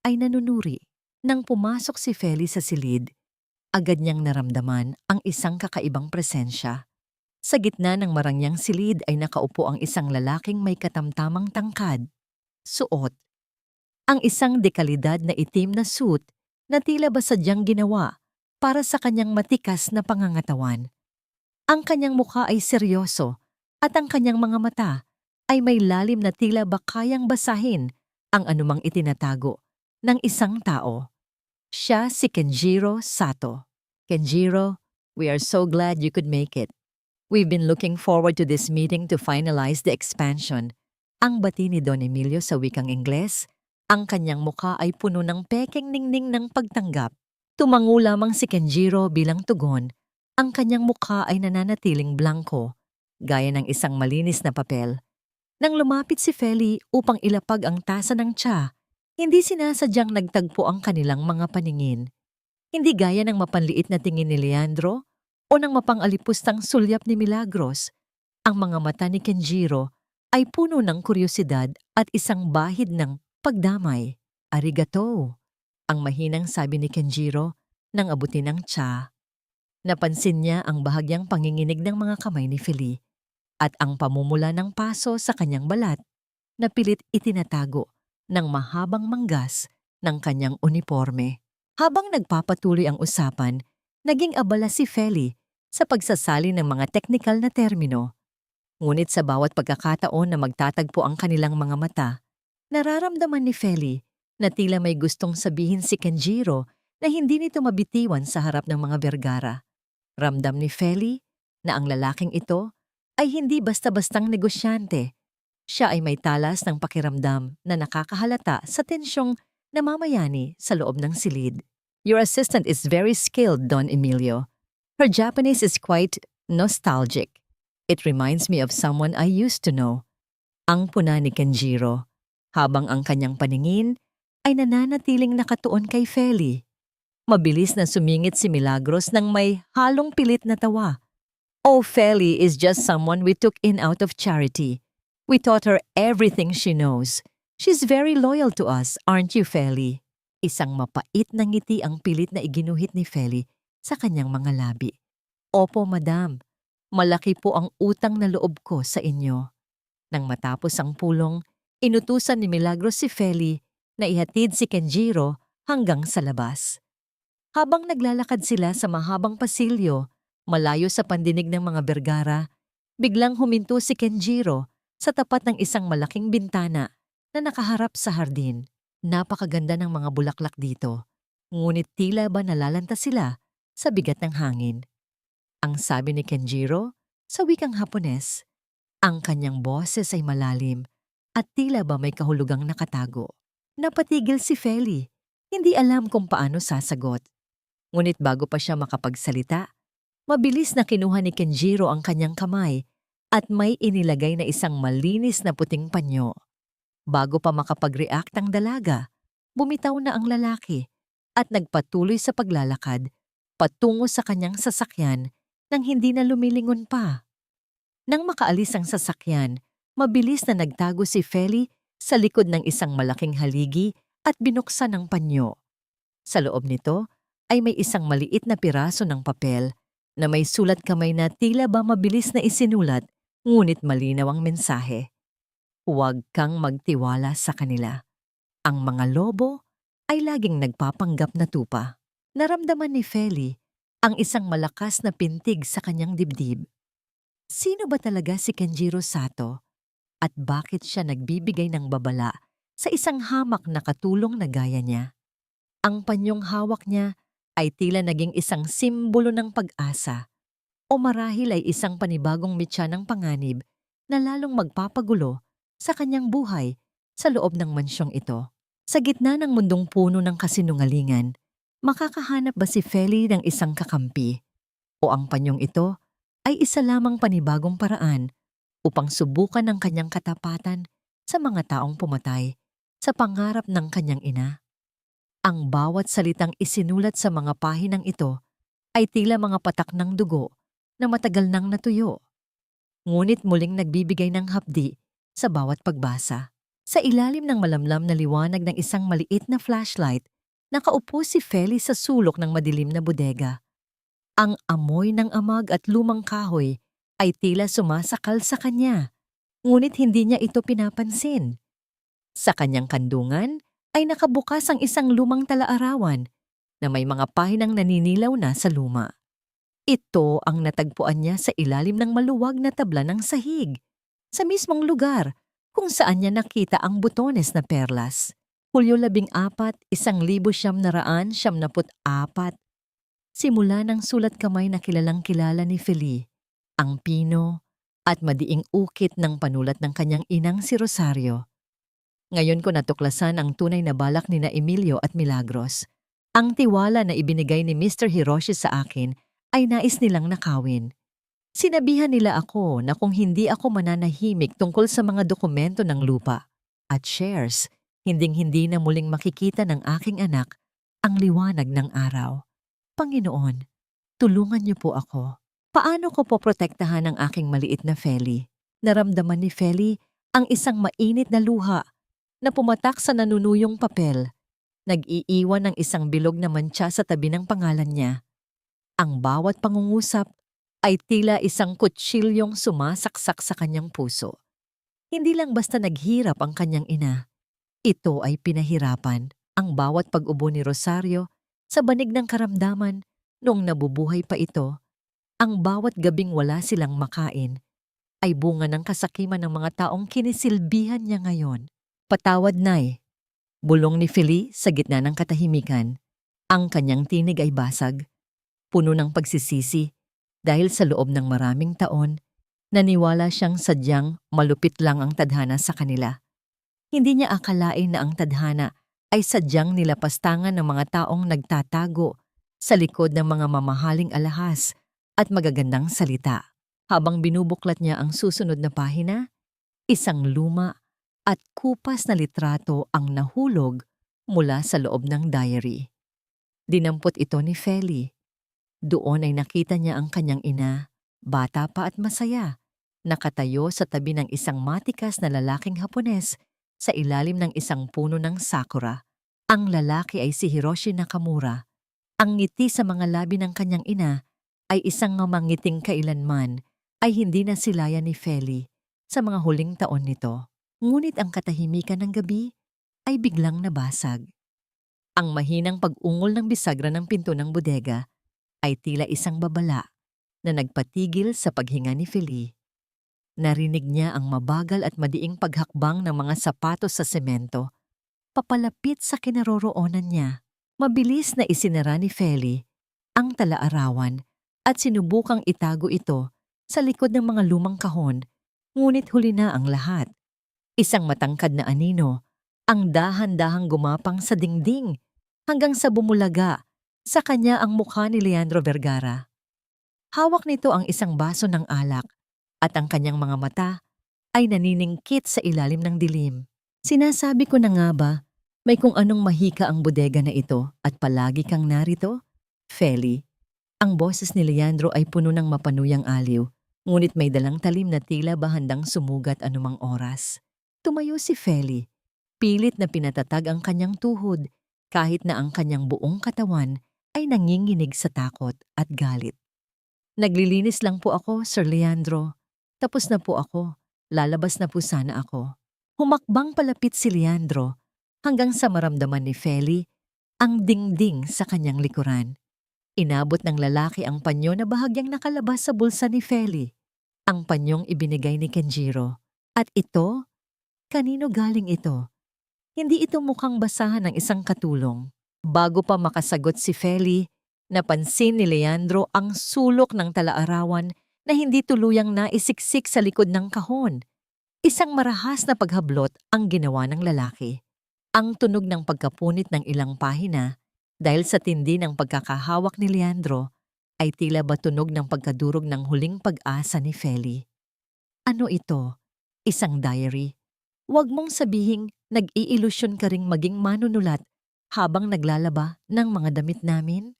ay nanunuri. Nang pumasok si Feli sa silid, agad niyang naramdaman ang isang kakaibang presensya. Sa gitna ng marangyang silid ay nakaupo ang isang lalaking may katamtamang tangkad. Suot ang isang dekalidad na itim na suit na tila ba sadyang ginawa para sa kanyang matikas na pangangatawan. Ang kanyang mukha ay seryoso at ang kanyang mga mata ay may lalim na tila ba kayang basahin ang anumang itinatago ng isang tao. Siya si Kenjiro Sato. Kenjiro, we are so glad you could make it. We've been looking forward to this meeting to finalize the expansion. Ang bati ni Don Emilio sa wikang Ingles, ang kanyang mukha ay puno ng pekeng ningning ng pagtanggap. Tumango lamang si Kenjiro bilang tugon. Ang kanyang mukha ay nananatiling blanko, gaya ng isang malinis na papel. Nang lumapit si Feli upang ilapag ang tasa ng tsa, hindi sinasadyang nagtagpo ang kanilang mga paningin. Hindi gaya ng mapanliit na tingin ni Leandro o ng mapang-alipustang sulyap ni Milagros. Ang mga mata ni Kenjiro ay puno ng kuryosidad at isang bahid ng pagdamay. Arigato, ang mahinang sabi ni Kenjiro nang abutin ng tsa. Napansin niya ang bahagyang panginginig ng mga kamay ni Feli at ang pamumula ng paso sa kanyang balat na pilit itinatago ng mahabang manggas ng kanyang uniforme. Habang nagpapatuloy ang usapan, naging abala si Feli sa pagsasali ng mga teknikal na termino. Ngunit sa bawat pagkakataon na magtatagpo ang kanilang mga mata, nararamdaman ni Feli na tila may gustong sabihin si Kenjiro na hindi nito mabitiwan sa harap ng mga Vergara. Ramdam ni Feli na ang lalaking ito ay hindi basta-bastang negosyante. Siya ay may talas ng pakiramdam na nakakahalata sa tensyong namamayani sa loob ng silid. Your assistant is very skilled, Don Emilio. Her Japanese is quite nostalgic. It reminds me of someone I used to know. Ang puna ni Kenjiro, habang ang kanyang paningin ay nananatiling nakatuon kay Feli. Mabilis na sumingit si Milagros nang may halong pilit na tawa. Oh, Feli is just someone we took in out of charity. We taught her everything she knows. She's very loyal to us, aren't you, Feli? Isang mapait na ngiti ang pilit na iginuhit ni Feli sa kanyang mga labi. Opo, madam. Malaki po ang utang na loob ko sa inyo. Nang matapos ang pulong, inutusan ni Milagros si Feli na ihatid si Kenjiro hanggang sa labas. Habang naglalakad sila sa mahabang pasilyo, malayo sa pandinig ng mga bergara, biglang huminto si Kenjiro sa tapat ng isang malaking bintana na nakaharap sa hardin. Napakaganda ng mga bulaklak dito, ngunit tila ba nalalanta sila sa bigat ng hangin. Ang sabi ni Kenjiro sa wikang Hapones, ang kanyang boses ay malalim at tila ba may kahulugang nakatago. Napatigil si Feli, hindi alam kung paano sasagot. Ngunit bago pa siya makapagsalita, mabilis na kinuha ni Kenjiro ang kanyang kamay at may inilagay na isang malinis na puting panyo. Bago pa makapag-react ang dalaga, bumitaw na ang lalaki at nagpatuloy sa paglalakad patungo sa kanyang sasakyan nang hindi na lumilingon pa. Nang makaalis ang sasakyan, mabilis na nagtago si Feli sa likod ng isang malaking haligi at binuksan ang panyo. Sa loob nito ay may isang maliit na piraso ng papel na may sulat kamay na tila ba mabilis na isinulat ngunit malinaw ang mensahe. Huwag kang magtiwala sa kanila. Ang mga lobo ay laging nagpapanggap na tupa. Naramdaman ni Feli ang isang malakas na pintig sa kanyang dibdib. Sino ba talaga si Kenjiro Sato at bakit siya nagbibigay ng babala sa isang hamak na katulong na gaya niya? Ang panyong hawak niya ay tila naging isang simbolo ng pag-asa o marahil ay isang panibagong mitya ng panganib na lalong magpapagulo sa kanyang buhay sa loob ng mansyong ito. Sa gitna ng mundong puno ng kasinungalingan, makakahanap ba si Feli ng isang kakampi? O ang panyong ito ay isa lamang panibagong paraan upang subukan ang kanyang katapatan sa mga taong pumatay sa pangarap ng kanyang ina? Ang bawat salitang isinulat sa mga pahinang ito ay tila mga patak ng dugo na matagal nang natuyo. Ngunit muling nagbibigay ng hapdi sa bawat pagbasa. Sa ilalim ng malamlam na liwanag ng isang maliit na flashlight, nakaupo si Feli sa sulok ng madilim na bodega. Ang amoy ng amag at lumang kahoy ay tila sumasakal sa kanya, ngunit hindi niya ito pinapansin. Sa kanyang kandungan ay nakabukas ang isang lumang talaarawan na may mga pahinang naninilaw na sa luma. Ito ang natagpuan niya sa ilalim ng maluwag na tabla ng sahig, sa mismong lugar kung saan niya nakita ang butones na perlas. Hulyo 14, 1974. Simula ng sulat kamay na kilalang-kilala ni Feli, ang pino at madiing ukit ng panulat ng kanyang inang si Rosario. Ngayon ko natuklasan ang tunay na balak ni na Emilio at Milagros. Ang tiwala na ibinigay ni Mr. Hiroshi sa akin ay nais nilang nakawin. Sinabihan nila ako na kung hindi ako mananahimik tungkol sa mga dokumento ng lupa at shares, hinding-hindi na muling makikita ng aking anak ang liwanag ng araw. Panginoon, tulungan niyo po ako. Paano ko poprotektahan ang aking maliit na Feli? Naramdaman ni Feli ang isang mainit na luha na pumatak sa nanunuyong papel. Nag-iiwan ng isang bilog na mantsa sa tabi ng pangalan niya. Ang bawat pangungusap ay tila isang kutsilyong sumasaksak sa kanyang puso. Hindi lang basta naghirap ang kanyang ina. Ito ay pinahirapan ang bawat pag-ubo ni Rosario sa banig ng karamdaman noong nabubuhay pa ito. Ang bawat gabing wala silang makain ay bunga ng kasakiman ng mga taong kinisilbihan niya ngayon. Patawad, Nay. Bulong ni Feli sa gitna ng katahimikan. Ang kanyang tinig ay basag, puno ng pagsisisi dahil sa loob ng maraming taon, naniwala siyang sadyang malupit lang ang tadhana sa kanila. Hindi niya akalain na ang tadhana ay sadyang nilapastangan ng mga taong nagtatago sa likod ng mga mamahaling alahas at magagandang salita. Habang binubuklat niya ang susunod na pahina, isang luma at kupas na litrato ang nahulog mula sa loob ng diary. Dinampot ito ni Feli. Doon ay nakita niya ang kanyang ina, bata pa at masaya, nakatayo sa tabi ng isang matikas na lalaking Hapones sa ilalim ng isang puno ng sakura. Ang lalaki ay si Hiroshi Nakamura. Ang ngiti sa mga labi ng kanyang ina ay isang mamangiting kailanman ay hindi na silaya ni Feli sa mga huling taon nito. Ngunit ang katahimikan ng gabi ay biglang nabasag. Ang mahinang pag-ungol ng bisagra ng pinto ng bodega ay tila isang babala na nagpatigil sa paghinga ni Feli. Narinig niya ang mabagal at madiing paghakbang ng mga sapatos sa semento, papalapit sa kinaroroonan niya. Mabilis na isinara ni Feli ang talaarawan at sinubukang itago ito sa likod ng mga lumang kahon, ngunit huli na ang lahat. Isang matangkad na anino ang dahan-dahang gumapang sa dingding hanggang sa bumulaga sa kanya ang mukha ni Leandro Vergara. Hawak nito ang isang baso ng alak at ang kanyang mga mata ay naniningkit sa ilalim ng dilim. Sinasabi ko na nga ba, may kung anong mahika ang bodega na ito at palagi kang narito? Feli. Ang boses ni Leandro ay puno ng mapanuyang aliw, ngunit may dalang talim na tila ba handang sumugat anumang oras. Tumayo si Feli. Pilit na pinatatag ang kanyang tuhod, kahit na ang kanyang buong katawan ay nanginginig sa takot at galit. Naglilinis lang po ako, Sir Leandro. Tapos na po ako. Lalabas na po sana ako. Humakbang palapit si Leandro hanggang sa maramdaman ni Feli ang dingding sa kanyang likuran. Inabot ng lalaki ang panyo na bahagyang nakalabas sa bulsa ni Feli. Ang panyong ibinigay ni Kenjiro. At ito? Kanino galing ito? Hindi ito mukhang basahan ng isang katulong. Bago pa makasagot si Feli, napansin ni Leandro ang sulok ng talaarawan na hindi tuluyang naisiksik sa likod ng kahon. Isang marahas na paghablot ang ginawa ng lalaki. Ang tunog ng pagkapunit ng ilang pahina dahil sa tindi ng pagkakahawak ni Leandro ay tila ba tunog ng pagkadurog ng huling pag-asa ni Feli. Ano ito? Isang diary? Huwag mong sabihing nag-iilusyon ka ring maging manunulat habang naglalaba ng mga damit namin?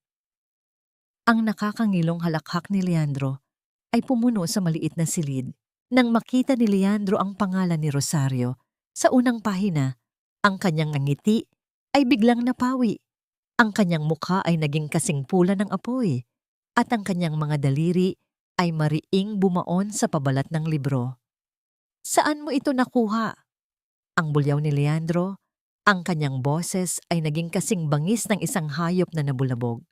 Ang nakakangilong halakhak ni Leandro ay pumuno sa maliit na silid. Nang makita ni Leandro ang pangalan ni Rosario sa unang pahina, ang kanyang ngiti ay biglang napawi. Ang kanyang mukha ay naging kasing pula ng apoy at ang kanyang mga daliri ay mariing bumaon sa pabalat ng libro. Saan mo ito nakuha? Ang bulyaw ni Leandro, ang kanyang boses ay naging kasing bangis ng isang hayop na nabulabog.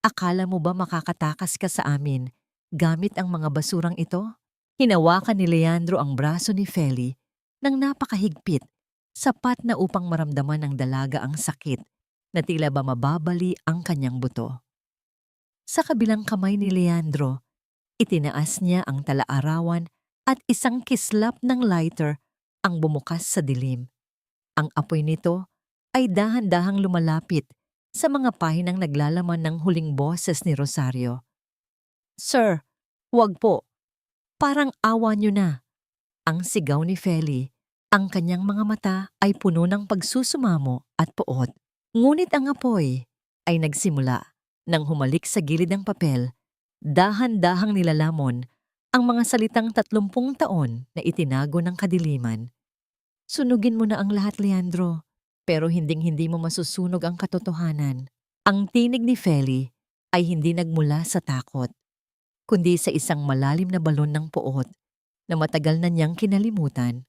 Akala mo ba makakatakas ka sa amin gamit ang mga basurang ito? Hinawakan ni Leandro ang braso ni Feli nang napakahigpit, sapat na upang maramdaman ng dalaga ang sakit na tila ba mababali ang kanyang buto. Sa kabilang kamay ni Leandro, itinaas niya ang talaarawan at isang kislap ng lighter ang bumukas sa dilim. Ang apoy nito ay dahan-dahang lumalapit sa mga pahinang naglalaman ng huling boses ni Rosario. Sir, huwag po. Parang awa niyo na. Ang sigaw ni Feli, ang kanyang mga mata ay puno ng pagsusumamo at poot. Ngunit ang apoy ay nagsimula nang humalik sa gilid ng papel, dahan-dahang nilalamon ang mga salitang 30 taon na itinago ng kadiliman. Sunugin mo na ang lahat, Leandro, pero hinding-hindi mo masusunog ang katotohanan. Ang tinig ni Feli ay hindi nagmula sa takot, kundi sa isang malalim na balon ng poot na matagal na niyang kinalimutan.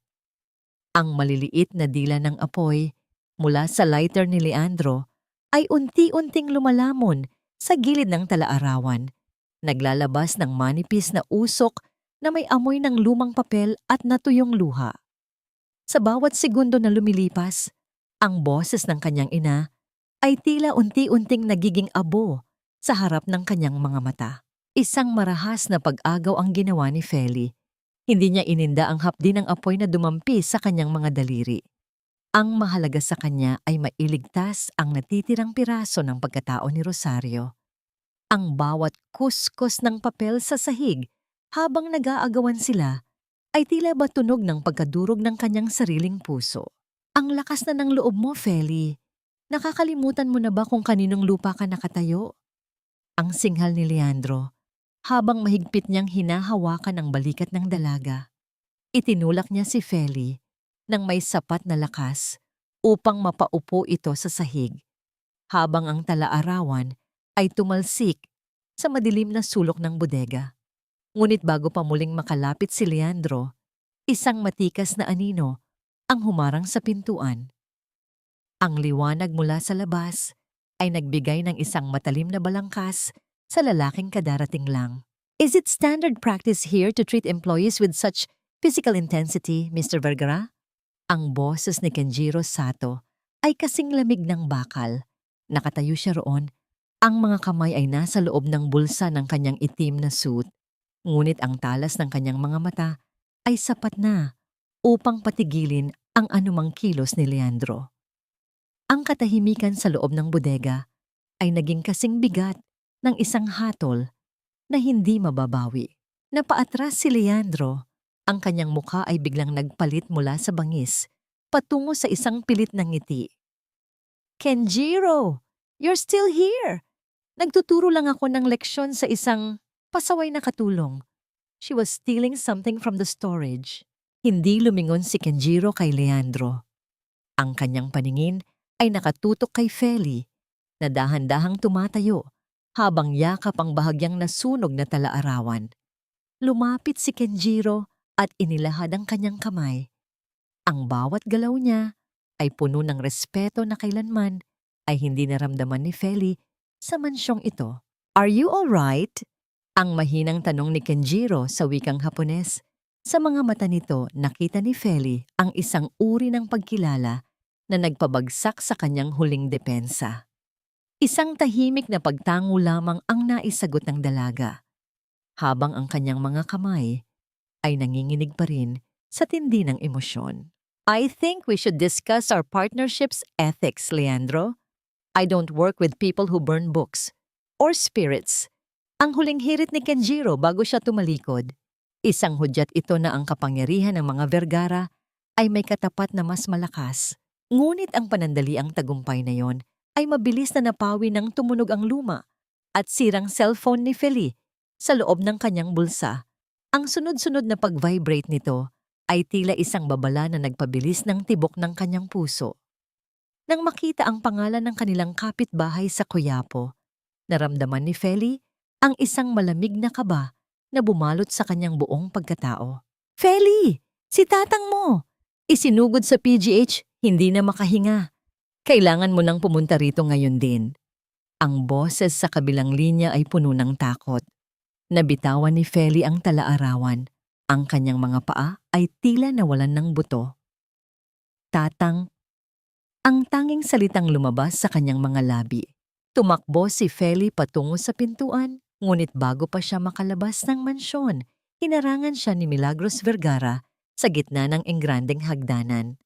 Ang maliliit na dila ng apoy mula sa lighter ni Leandro ay unti-unting lumalamon sa gilid ng talaarawan, naglalabas ng manipis na usok na may amoy ng lumang papel at natuyong luha. Sa bawat segundo na lumilipas, ang boses ng kanyang ina ay tila unti-unting nagiging abo sa harap ng kanyang mga mata. Isang marahas na pag-agaw ang ginawa ni Feli. Hindi niya ininda ang hapdi ng apoy na dumampi sa kanyang mga daliri. Ang mahalaga sa kanya ay mailigtas ang natitirang piraso ng pagkatao ni Rosario. Ang bawat kuskus ng papel sa sahig habang nag-aagawan sila ay tila ba tunog ng pagkadurog ng kanyang sariling puso. Ang lakas na ng loob mo, Feli. Nakakalimutan mo na ba kung kaninong lupa ka nakatayo? Ang singhal ni Leandro habang mahigpit niyang hinahawakan ang balikat ng dalaga. Itinulak niya si Feli nang may sapat na lakas upang mapaupo ito sa sahig, habang ang talaarawan ay tumalsik sa madilim na sulok ng bodega. Ngunit bago pa muling makalapit si Leandro, isang matikas na anino ang humarang sa pintuan. Ang liwanag mula sa labas ay nagbigay ng isang matalim na balangkas sa lalaking kadarating lang. Is it standard practice here to treat employees with such physical intensity, Mr. Vergara? Ang boses ni Kenjiro Sato ay kasing lamig ng bakal. Nakatayo siya roon. Ang mga kamay ay nasa loob ng bulsa ng kanyang itim na suit. Ngunit ang talas ng kanyang mga mata ay sapat na upang patigilin ang anumang kilos ni Leandro. Ang katahimikan sa loob ng bodega ay naging kasing bigat ng isang hatol na hindi mababawi. Napaatras si Leandro. Ang kanyang mukha ay biglang nagpalit mula sa bangis patungo sa isang pilit na ngiti. Kenjiro, you're still here! Nagtuturo lang ako ng leksyon sa isang pasaway na katulong. She was stealing something from the storage. Hindi lumingon si Kenjiro kay Leandro. Ang kanyang paningin ay nakatutok kay Feli na dahan-dahang tumatayo habang yakap ang bahagyang nasunog na talaarawan. Lumapit si Kenjiro at inilahad ang kanyang kamay. Ang bawat galaw niya ay puno ng respeto na kailanman ay hindi naramdaman ni Feli sa mansyong ito. Are you alright? Ang mahinang tanong ni Kenjiro sa wikang Hapones. Sa mga mata nito, nakita ni Feli ang isang uri ng pagkilala na nagpabagsak sa kanyang huling depensa. Isang tahimik na pagtango lamang ang naisagot ng dalaga, habang ang kanyang mga kamay ay nanginginig pa rin sa tindi ng emosyon. I think we should discuss our partnership's ethics, Leandro. I don't work with people who burn books or spirits. Ang huling hirit ni Kenjiro bago siya tumalikod. Isang hudyat ito na ang kapangyarihan ng mga Vergara ay may katapat na mas malakas. Ngunit ang panandaliang tagumpay na yon ay mabilis na napawi ng tumunog ang luma at sirang cellphone ni Feli sa loob ng kanyang bulsa. Ang sunod-sunod na pag-vibrate nito ay tila isang babala na nagpabilis ng tibok ng kanyang puso. Nang makita ang pangalan ng kanilang kapitbahay sa Quiapo, naramdaman ni Feli ang isang malamig na kaba na bumalot sa kanyang buong pagkatao. Feli! Si tatang mo! Isinugod sa PGH, hindi na makahinga. Kailangan mo nang pumunta rito ngayon din. Ang boses sa kabilang linya ay puno ng takot. Nabitawan ni Feli ang talaarawan. Ang kanyang mga paa ay tila nawalan ng buto. Tatang, ang tanging salitang lumabas sa kanyang mga labi. Tumakbo si Feli patungo sa pintuan, ngunit bago pa siya makalabas ng mansyon, hinarangan siya ni Milagros Vergara sa gitna ng engrandeng hagdanan.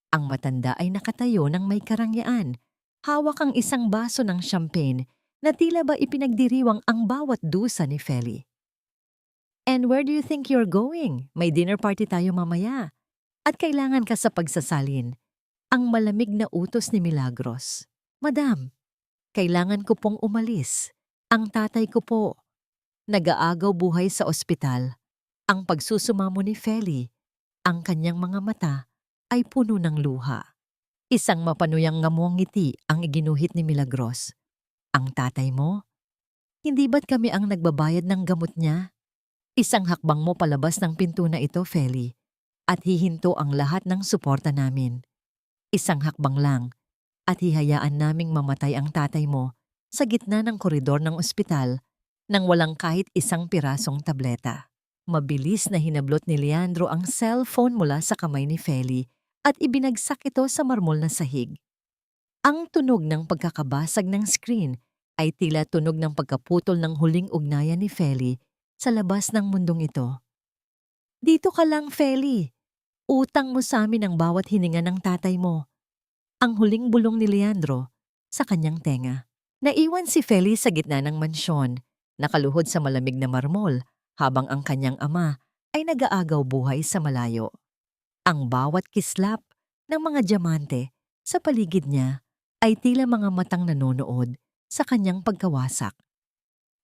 Ang matanda ay nakatayo ng may karangyaan, hawak ang isang baso ng champagne na tila ba ipinagdiriwang ang bawat dusa ni Feli. And where do you think you're going? May dinner party tayo mamaya. At kailangan ka sa pagsasalin. Ang malamig na utos ni Milagros. Madam, kailangan ko pong umalis. Ang tatay ko po. Nag-aagaw buhay sa ospital. Ang pagsusumamo ni Feli, ang kanyang mga mata ay puno ng luha. Isang mapanuyang ngamong ngiti ang iginuhit ni Milagros. Ang tatay mo? Hindi ba't kami ang nagbabayad ng gamot niya? Isang hakbang mo palabas ng pinto na ito, Feli, at hihinto ang lahat ng suporta namin. Isang hakbang lang at hihayaan naming mamatay ang tatay mo sa gitna ng koridor ng ospital nang walang kahit isang pirasong tableta. Mabilis na hinablot ni Leandro ang cellphone mula sa kamay ni Feli at ibinagsak ito sa marmol na sahig. Ang tunog ng pagkakabasag ng screen ay tila tunog ng pagkaputol ng huling ugnayan ni Feli sa labas ng mundong ito. Dito ka lang, Feli. Utang mo sa amin ang bawat hininga ng tatay mo. Ang huling bulong ni Leandro sa kanyang tenga. Naiwan si Feli sa gitna ng mansyon, nakaluhod sa malamig na marmol, habang ang kanyang ama ay nag-aagaw buhay sa malayo. Ang bawat kislap ng mga diamante sa paligid niya ay tila mga matang nanonood sa kanyang pagkawasak.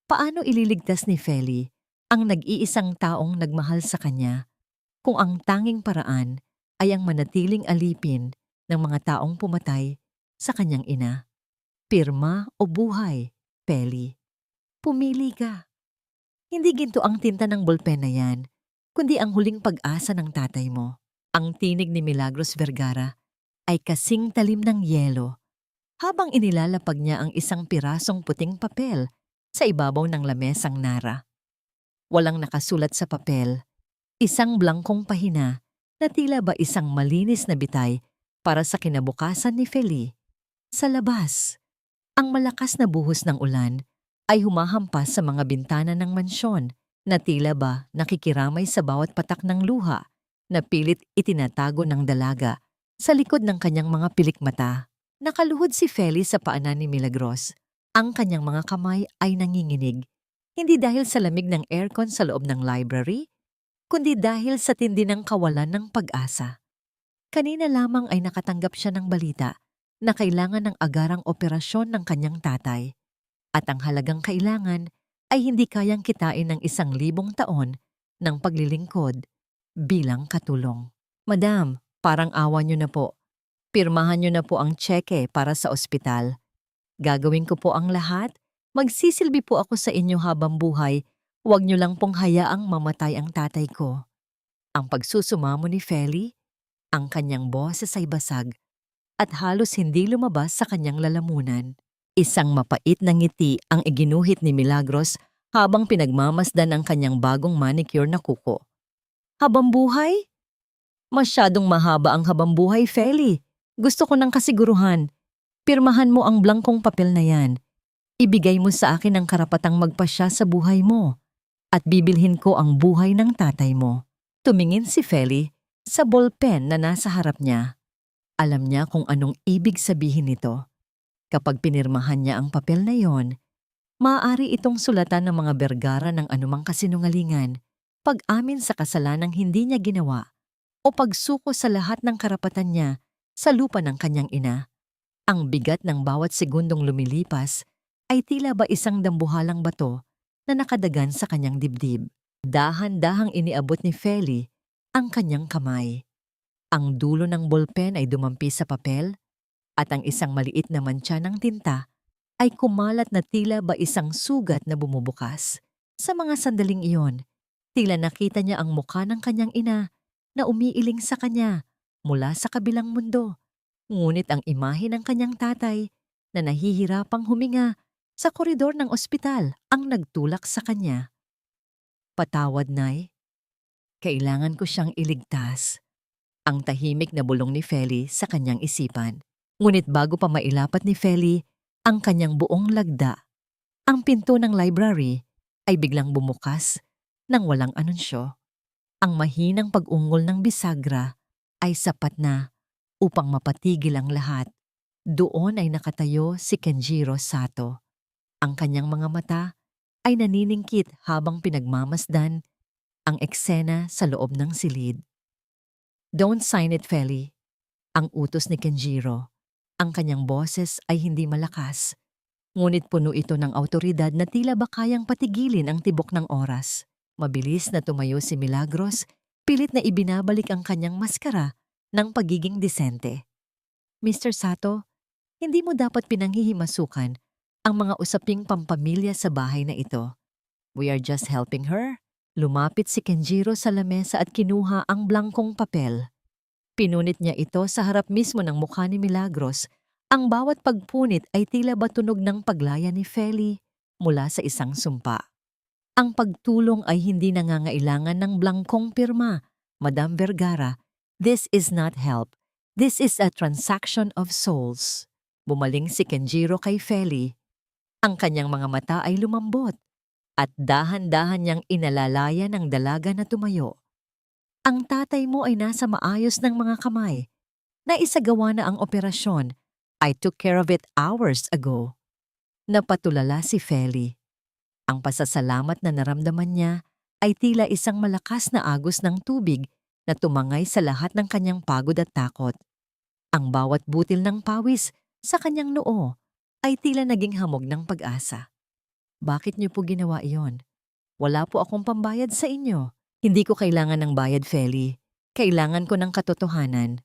Paano ililigtas ni Feli ang nag-iisang taong nagmahal sa kanya kung ang tanging paraan ay ang manatiling alipin ng mga taong pumatay sa kanyang ina? Pirma o buhay, Feli? Pumili ka. Hindi ginto ang tinta ng bolpen na yan, kundi ang huling pag-asa ng tatay mo. Ang tinig ni Milagros Vergara ay kasing talim ng yelo habang inilalapag niya ang isang pirasong puting papel sa ibabaw ng lamesang nara. Walang nakasulat sa papel, isang blangkong pahina na tila ba isang malinis na bitay para sa kinabukasan ni Feli. Sa labas, ang malakas na buhos ng ulan ay humahampas sa mga bintana ng mansyon na tila ba nakikiramay sa bawat patak ng luha na pilit itinatago ng dalaga sa likod ng kanyang mga pilik mata. Nakaluhod si Feli sa paanan ni Milagros. Ang kanyang mga kamay ay nanginginig, hindi dahil sa lamig ng aircon sa loob ng library, kundi dahil sa tindi ng kawalan ng pag-asa. Kanina lamang ay nakatanggap siya ng balita na kailangan ng agarang operasyon ng kanyang tatay at ang halagang kailangan ay hindi kayang kitain ng 1,000 taon ng paglilingkod bilang katulong. Madam, parang awa niyo na po. Pirmahan niyo na po ang tseke para sa ospital. Gagawin ko po ang lahat. Magsisilbi po ako sa inyo habang buhay. Huwag niyo lang pong hayaang mamatay ang tatay ko. Ang pagsusumamo ni Feli, ang kanyang boses ay basag at halos hindi lumabas sa kanyang lalamunan. Isang mapait na ngiti ang iginuhit ni Milagros habang pinagmamasdan ang kanyang bagong manicure na kuko. Habang buhay? Masyadong mahaba ang habang buhay, Feli. Gusto ko ng kasiguruhan. Pirmahan mo ang blangkong papel na yan. Ibigay mo sa akin ang karapatang magpasya sa buhay mo at bibilhin ko ang buhay ng tatay mo. Tumingin si Feli sa ballpen na nasa harap niya. Alam niya kung anong ibig sabihin nito. Kapag pinirmahan niya ang papel na yon, maaari itong sulatan ng mga Vergara ng anumang kasinungalingan, pag-amin sa kasalanang hindi niya ginawa, o pagsuko sa lahat ng karapatan niya sa lupa ng kanyang ina. Ang bigat ng bawat segundong lumilipas ay tila ba isang dambuhalang bato na nakadagan sa kanyang dibdib. Dahan-dahang iniabot ni Feli ang kanyang kamay. Ang dulo ng ballpen ay dumampi sa papel at ang isang maliit na mantsa ng tinta ay kumalat na tila ba isang sugat na bumubukas. Sa mga sandaling iyon, tila nakita niya ang mukha ng kanyang ina na umiiling sa kanya mula sa kabilang mundo. Ngunit ang imahe ng kanyang tatay na nahihirapang huminga sa koridor ng ospital ang nagtulak sa kanya. Patawad, Nay. Kailangan ko siyang iligtas. Ang tahimik na bulong ni Feli sa kanyang isipan. Ngunit bago pa mailapat ni Feli ang kanyang buong lagda, ang pinto ng library ay biglang bumukas nang walang anunsyo. Ang mahinang pag-ungol ng bisagra ay sapat na upang mapatigil ang lahat. Doon ay nakatayo si Kenjiro Sato. Ang kanyang mga mata ay naniningkit habang pinagmamasdan ang eksena sa loob ng silid. Don't sign it, Feli. Ang utos ni Kenjiro. Ang kanyang boses ay hindi malakas, ngunit puno ito ng awtoridad na tila ba kayang patigilin ang tibok ng oras. Mabilis na tumayo si Milagros, pilit na ibinabalik ang kanyang maskara ng pagiging disente. Mr. Sato, hindi mo dapat pinanghihimasukan ang mga usaping pampamilya sa bahay na ito. We are just helping her. Lumapit si Kenjiro sa lamesa at kinuha ang blangkong papel. Pinunit niya ito sa harap mismo ng mukha ni Milagros. Ang bawat pagpunit ay tila ba tunog ng paglaya ni Feli mula sa isang sumpa. Ang pagtulong ay hindi nangangailangan ng blangkong pirma. Madam Vergara, this is not help. This is a transaction of souls. Bumaling si Kenjiro kay Feli. Ang kanyang mga mata ay lumambot at dahan-dahan niyang inalalaya ng dalaga na tumayo. Ang tatay mo ay nasa maayos ng mga kamay. Naisagawa na ang operasyon. I took care of it hours ago. Napatulala si Feli. Ang pasasalamat na naramdaman niya ay tila isang malakas na agos ng tubig na tumangay sa lahat ng kanyang pagod at takot. Ang bawat butil ng pawis sa kanyang noo ay tila naging hamog ng pag-asa. Bakit niyo po ginawa iyon? Wala po akong pambayad sa inyo. Hindi ko kailangan ng bayad, Feli. Kailangan ko ng katotohanan.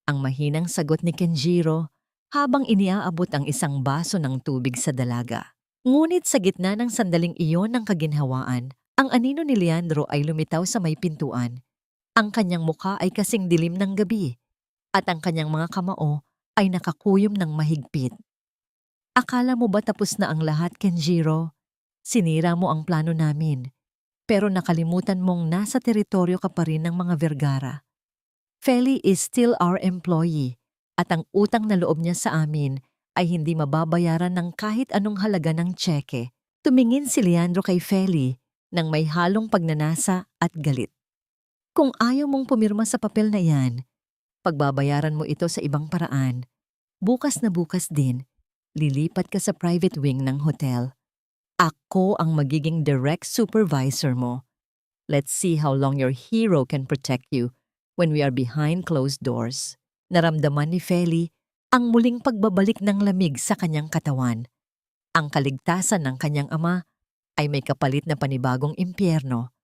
Ang mahinang sagot ni Kenjiro habang iniaabot ang isang baso ng tubig sa dalaga. Ngunit sa gitna ng sandaling iyon ng kaginhawaan, ang anino ni Leandro ay lumitaw sa may pintuan. Ang kanyang mukha ay kasing dilim ng gabi at ang kanyang mga kamao ay nakakuyom ng mahigpit. Akala mo ba tapos na ang lahat, Kenjiro? Sinira mo ang plano namin, pero nakalimutan mong nasa teritoryo ka pa rin ng mga Vergara. Feli is still our employee at ang utang na loob niya sa amin ay hindi mababayaran ng kahit anong halaga ng tseke. Tumingin si Leandro kay Feli nang may halong pagnanasa at galit. Kung ayaw mong pumirma sa papel na yan, pagbabayaran mo ito sa ibang paraan. Bukas na bukas din, lilipat ka sa private wing ng hotel. Ako ang magiging direct supervisor mo. Let's see how long your hero can protect you when we are behind closed doors. Naramdaman ni Feli ang muling pagbabalik ng lamig sa kanyang katawan. Ang kaligtasan ng kanyang ama ay may kapalit na panibagong impyerno.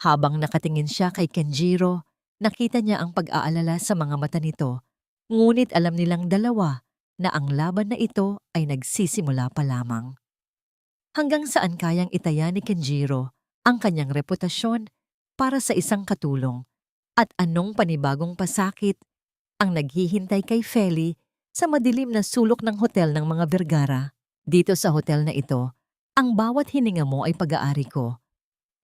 Habang nakatingin siya kay Kenjiro, nakita niya ang pag-aalala sa mga mata nito. Ngunit alam nilang dalawa na ang laban na ito ay nagsisimula pa lamang. Hanggang saan kayang itaya ni Kenjiro ang kanyang reputasyon para sa isang katulong at anong panibagong pasakit ang naghihintay kay Feli sa madilim na sulok ng hotel ng mga Vergara. Dito sa hotel na ito, ang bawat hininga mo ay pag-aari ko.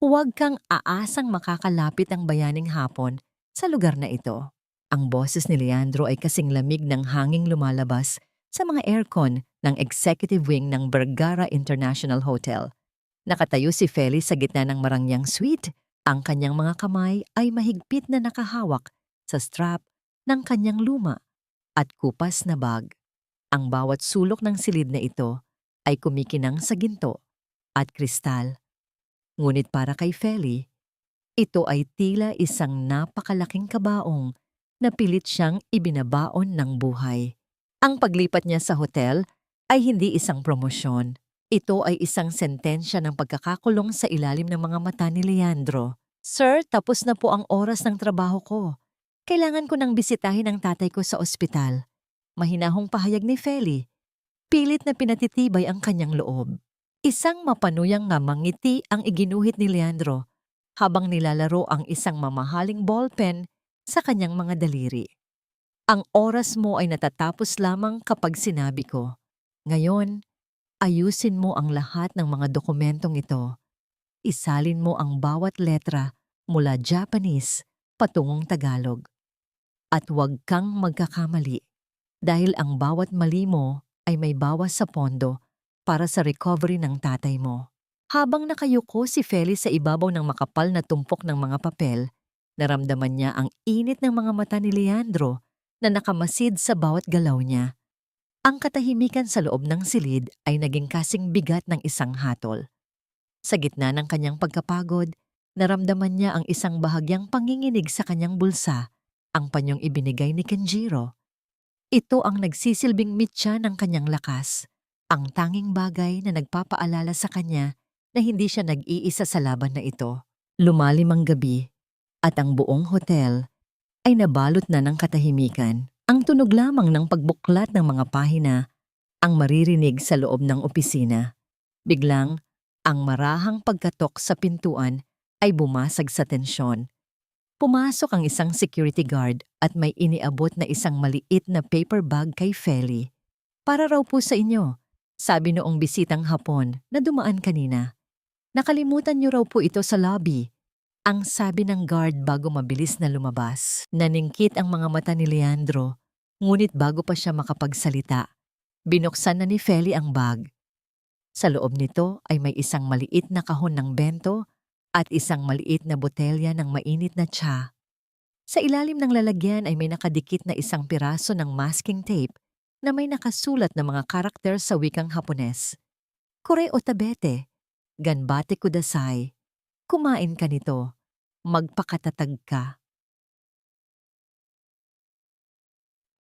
Huwag kang aasang makakalapit ang bayaning hapon sa lugar na ito. Ang boses ni Leandro ay kasing lamig ng hanging lumalabas sa mga aircon ng executive wing ng Vergara International Hotel. Nakatayo si Feli sa gitna ng marangyang suite. Ang kanyang mga kamay ay mahigpit na nakahawak sa strap ng kanyang luma at kupas na bag. Ang bawat sulok ng silid na ito ay kumikinang sa ginto at kristal. Ngunit para kay Feli, ito ay tila isang napakalaking kabaong na pilit siyang ibinabaon ng buhay. Ang paglipat niya sa hotel ay hindi isang promosyon. Ito ay isang sentensya ng pagkakakulong sa ilalim ng mga mata ni Leandro. Sir, tapos na po ang oras ng trabaho ko. Kailangan ko nang bisitahin ang tatay ko sa ospital. Mahinahong pahayag ni Feli. Pilit na pinatitibay ang kanyang loob. Isang mapanuyang ngiti ang iginuhit ni Leandro habang nilalaro ang isang mamahaling ballpen sa kanyang mga daliri. Ang oras mo ay natatapos lamang kapag sinabi ko. Ngayon, ayusin mo ang lahat ng mga dokumentong ito. Isalin mo ang bawat letra mula Japanese patungong Tagalog. At huwag kang magkakamali dahil ang bawat mali mo ay may bawas sa pondo para sa recovery ng tatay mo. Habang nakayuko si Feli sa ibabaw ng makapal na tumpok ng mga papel, naramdaman niya ang init ng mga mata ni Leandro na nakamasid sa bawat galaw niya. Ang katahimikan sa loob ng silid ay naging kasing bigat ng isang hatol. Sa gitna ng kanyang pagkapagod, naramdaman niya ang isang bahagyang panginginig sa kanyang bulsa, ang panyong ibinigay ni Kenjiro. Ito ang nagsisilbing mitya ng kanyang lakas, ang tanging bagay na nagpapaalala sa kanya na hindi siya nag-iisa sa laban na ito. Lumalim ang gabi at ang buong hotel ay nabalot na ng katahimikan. Ang tunog lamang ng pagbuklat ng mga pahina ang maririnig sa loob ng opisina. Biglang, ang marahang pagkatok sa pintuan ay bumasag sa tensyon. Pumasok ang isang security guard at may iniabot na isang maliit na paper bag kay Feli. Para raw po sa inyo, sabi noong bisitang Hapon na dumaan kanina. Nakalimutan niyo raw po ito sa lobby. Ang sabi ng guard bago mabilis na lumabas. Naningkit ang mga mata ni Leandro, ngunit bago pa siya makapagsalita, binuksan na ni Feli ang bag. Sa loob nito ay may isang maliit na kahon ng bento at isang maliit na botelya ng mainit na tsa. Sa ilalim ng lalagyan ay may nakadikit na isang piraso ng masking tape na may nakasulat na mga karakter sa wikang Hapones. Kore o tabete, ganbate kudasai, kumain ka nito, magpakatatag ka.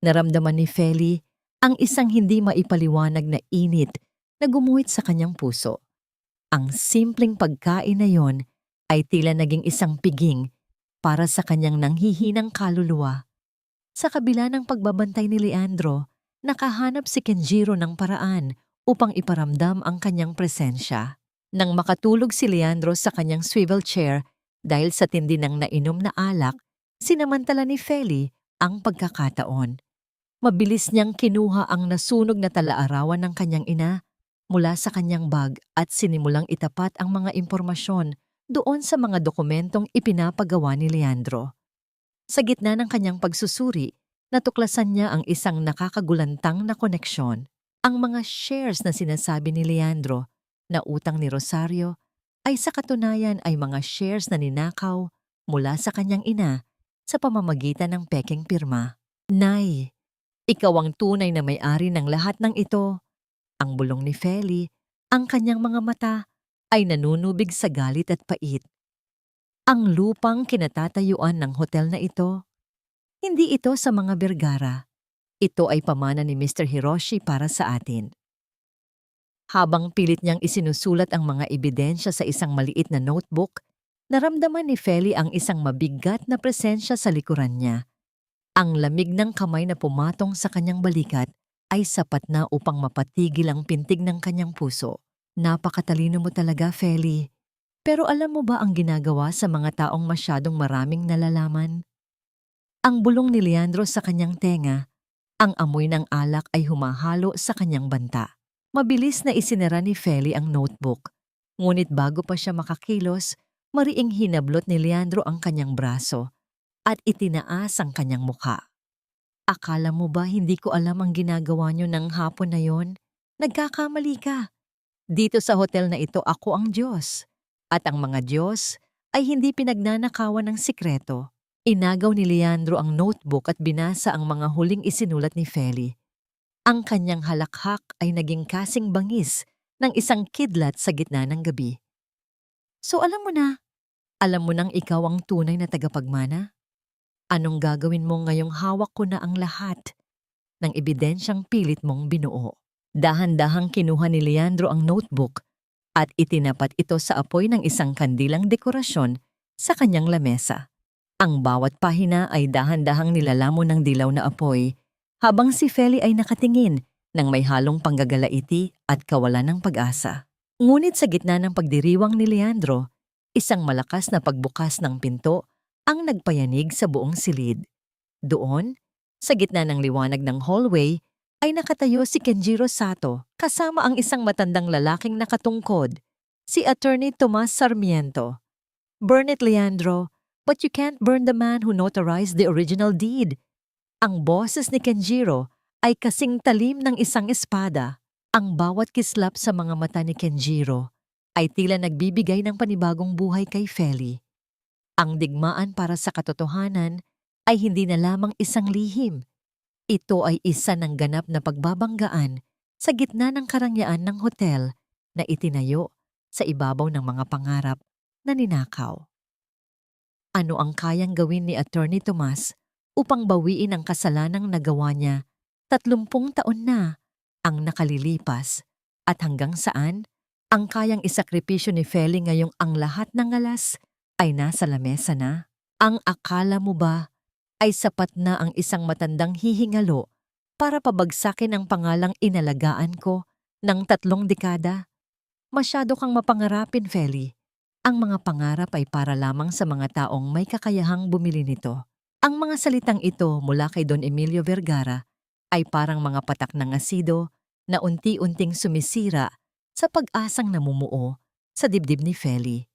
Naramdaman ni Feli ang isang hindi maipaliwanag na init na gumuhit sa kanyang puso. Ang simpleng pagkain na yon ay tila naging isang piging para sa kanyang nanghihinang kaluluwa. Sa kabila ng pagbabantay ni Leandro, nakahanap si Kenjiro ng paraan upang iparamdam ang kanyang presensya. Nang makatulog si Leandro sa kanyang swivel chair dahil sa tindi ng nainom na alak, sinamantala ni Feli ang pagkakataon. Mabilis niyang kinuha ang nasunog na talaarawan ng kanyang ina mula sa kanyang bag at sinimulang itapat ang mga impormasyon doon sa mga dokumentong ipinapagawa ni Leandro. Sa gitna ng kanyang pagsusuri, natuklasan niya ang isang nakakagulantang na koneksyon. Ang mga shares na sinasabi ni Leandro na utang ni Rosario ay sa katunayan ay mga shares na ninakaw mula sa kanyang ina sa pamamagitan ng pekeng pirma. Nay, ikaw ang tunay na may-ari ng lahat ng ito. Ang bulong ni Feli, ang kanyang mga mata ay nanunubig sa galit at pait. Ang lupang kinatatayuan ng hotel na ito, hindi ito sa mga Vergara. Ito ay pamana ni Mr. Hiroshi para sa atin. Habang pilit niyang isinusulat ang mga ebidensya sa isang maliit na notebook, naramdaman ni Feli ang isang mabigat na presensya sa likuran niya. Ang lamig ng kamay na pumatong sa kanyang balikat ay sapat na upang mapatigil ang pintig ng kanyang puso. Napakatalino mo talaga, Feli. Pero alam mo ba ang ginagawa sa mga taong masyadong maraming nalalaman? Ang bulong ni Leandro sa kanyang tenga, ang amoy ng alak ay humahalo sa kanyang banta. Mabilis na isinara ni Feli ang notebook. Ngunit bago pa siya makakilos, mariing hinablot ni Leandro ang kanyang braso at itinaas ang kanyang mukha. Akala mo ba hindi ko alam ang ginagawa niyo ng hapon na yon? Nagkakamali ka. Dito sa hotel na ito ako ang Diyos. At ang mga Diyos ay hindi pinagnanakawan ng sikreto. Inagaw ni Leandro ang notebook at binasa ang mga huling isinulat ni Feli. Ang kanyang halakhak ay naging kasing bangis ng isang kidlat sa gitna ng gabi. So alam mo nang ikaw ang tunay na tagapagmana? Anong gagawin mo ngayong hawak ko na ang lahat ng ebidensyang pilit mong binuo? Dahan-dahang kinuha ni Leandro ang notebook at itinapat ito sa apoy ng isang kandilang dekorasyon sa kanyang lamesa. Ang bawat pahina ay dahan-dahang nilalamon ng dilaw na apoy habang si Feli ay nakatingin ng may halong panggagalaiti at kawalan ng pag-asa. Ngunit sa gitna ng pagdiriwang ni Leandro, isang malakas na pagbukas ng pinto ang nagpayanig sa buong silid. Doon, sa gitna ng liwanag ng hallway, ay nakatayo si Kenjiro Sato kasama ang isang matandang lalaking nakatungkod, si Attorney Tomas Sarmiento. Burn it, Leandro, but you can't burn the man who notarized the original deed. Ang boses ni Kenjiro ay kasing talim ng isang espada. Ang bawat kislap sa mga mata ni Kenjiro ay tila nagbibigay ng panibagong buhay kay Feli. Ang digmaan para sa katotohanan ay hindi na lamang isang lihim. Ito ay isa ng ganap na pagbabanggaan sa gitna ng karangyaan ng hotel na itinayo sa ibabaw ng mga pangarap na ninakaw. Ano ang kayang gawin ni Attorney Tomas upang bawiin ang kasalanang nagawa niya? 30 taon na ang nakalilipas at hanggang saan ang kayang isakripisyo ni Feli ngayong ang lahat ng alas ay nasa lamesa na? Ang akala mo ba ay sapat na ang isang matandang hihingalo para pabagsakin ang pangalang inalagaan ko ng 3 dekada? Masyado kang mapangarapin, Feli. Ang mga pangarap ay para lamang sa mga taong may kakayahang bumili nito. Ang mga salitang ito mula kay Don Emilio Vergara ay parang mga patak ng asido na unti-unting sumisira sa pag-asang namumuo sa dibdib ni Feli.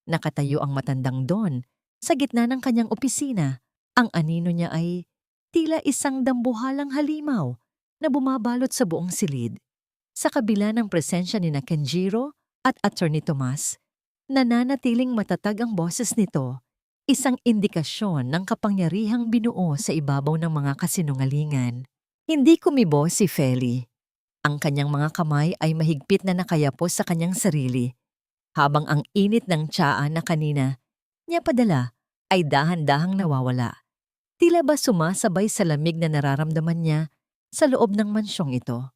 Nakatayo ang matandang Don sa gitna ng kanyang opisina. Ang anino niya ay tila isang dambuhalang halimaw na bumabalot sa buong silid. Sa kabila ng presensya ni Kenjiro at Attorney Tomas, nananatiling matatag ang boses nito, isang indikasyon ng kapangyarihang binuo sa ibabaw ng mga kasinungalingan. Hindi kumibo si Feli. Ang kanyang mga kamay ay mahigpit na nakayapos sa kanyang sarili, habang ang init ng tsaa na kanina niya padala ay dahan-dahang nawawala. Tila ba sumasabay sa lamig na nararamdaman niya sa loob ng mansyong ito.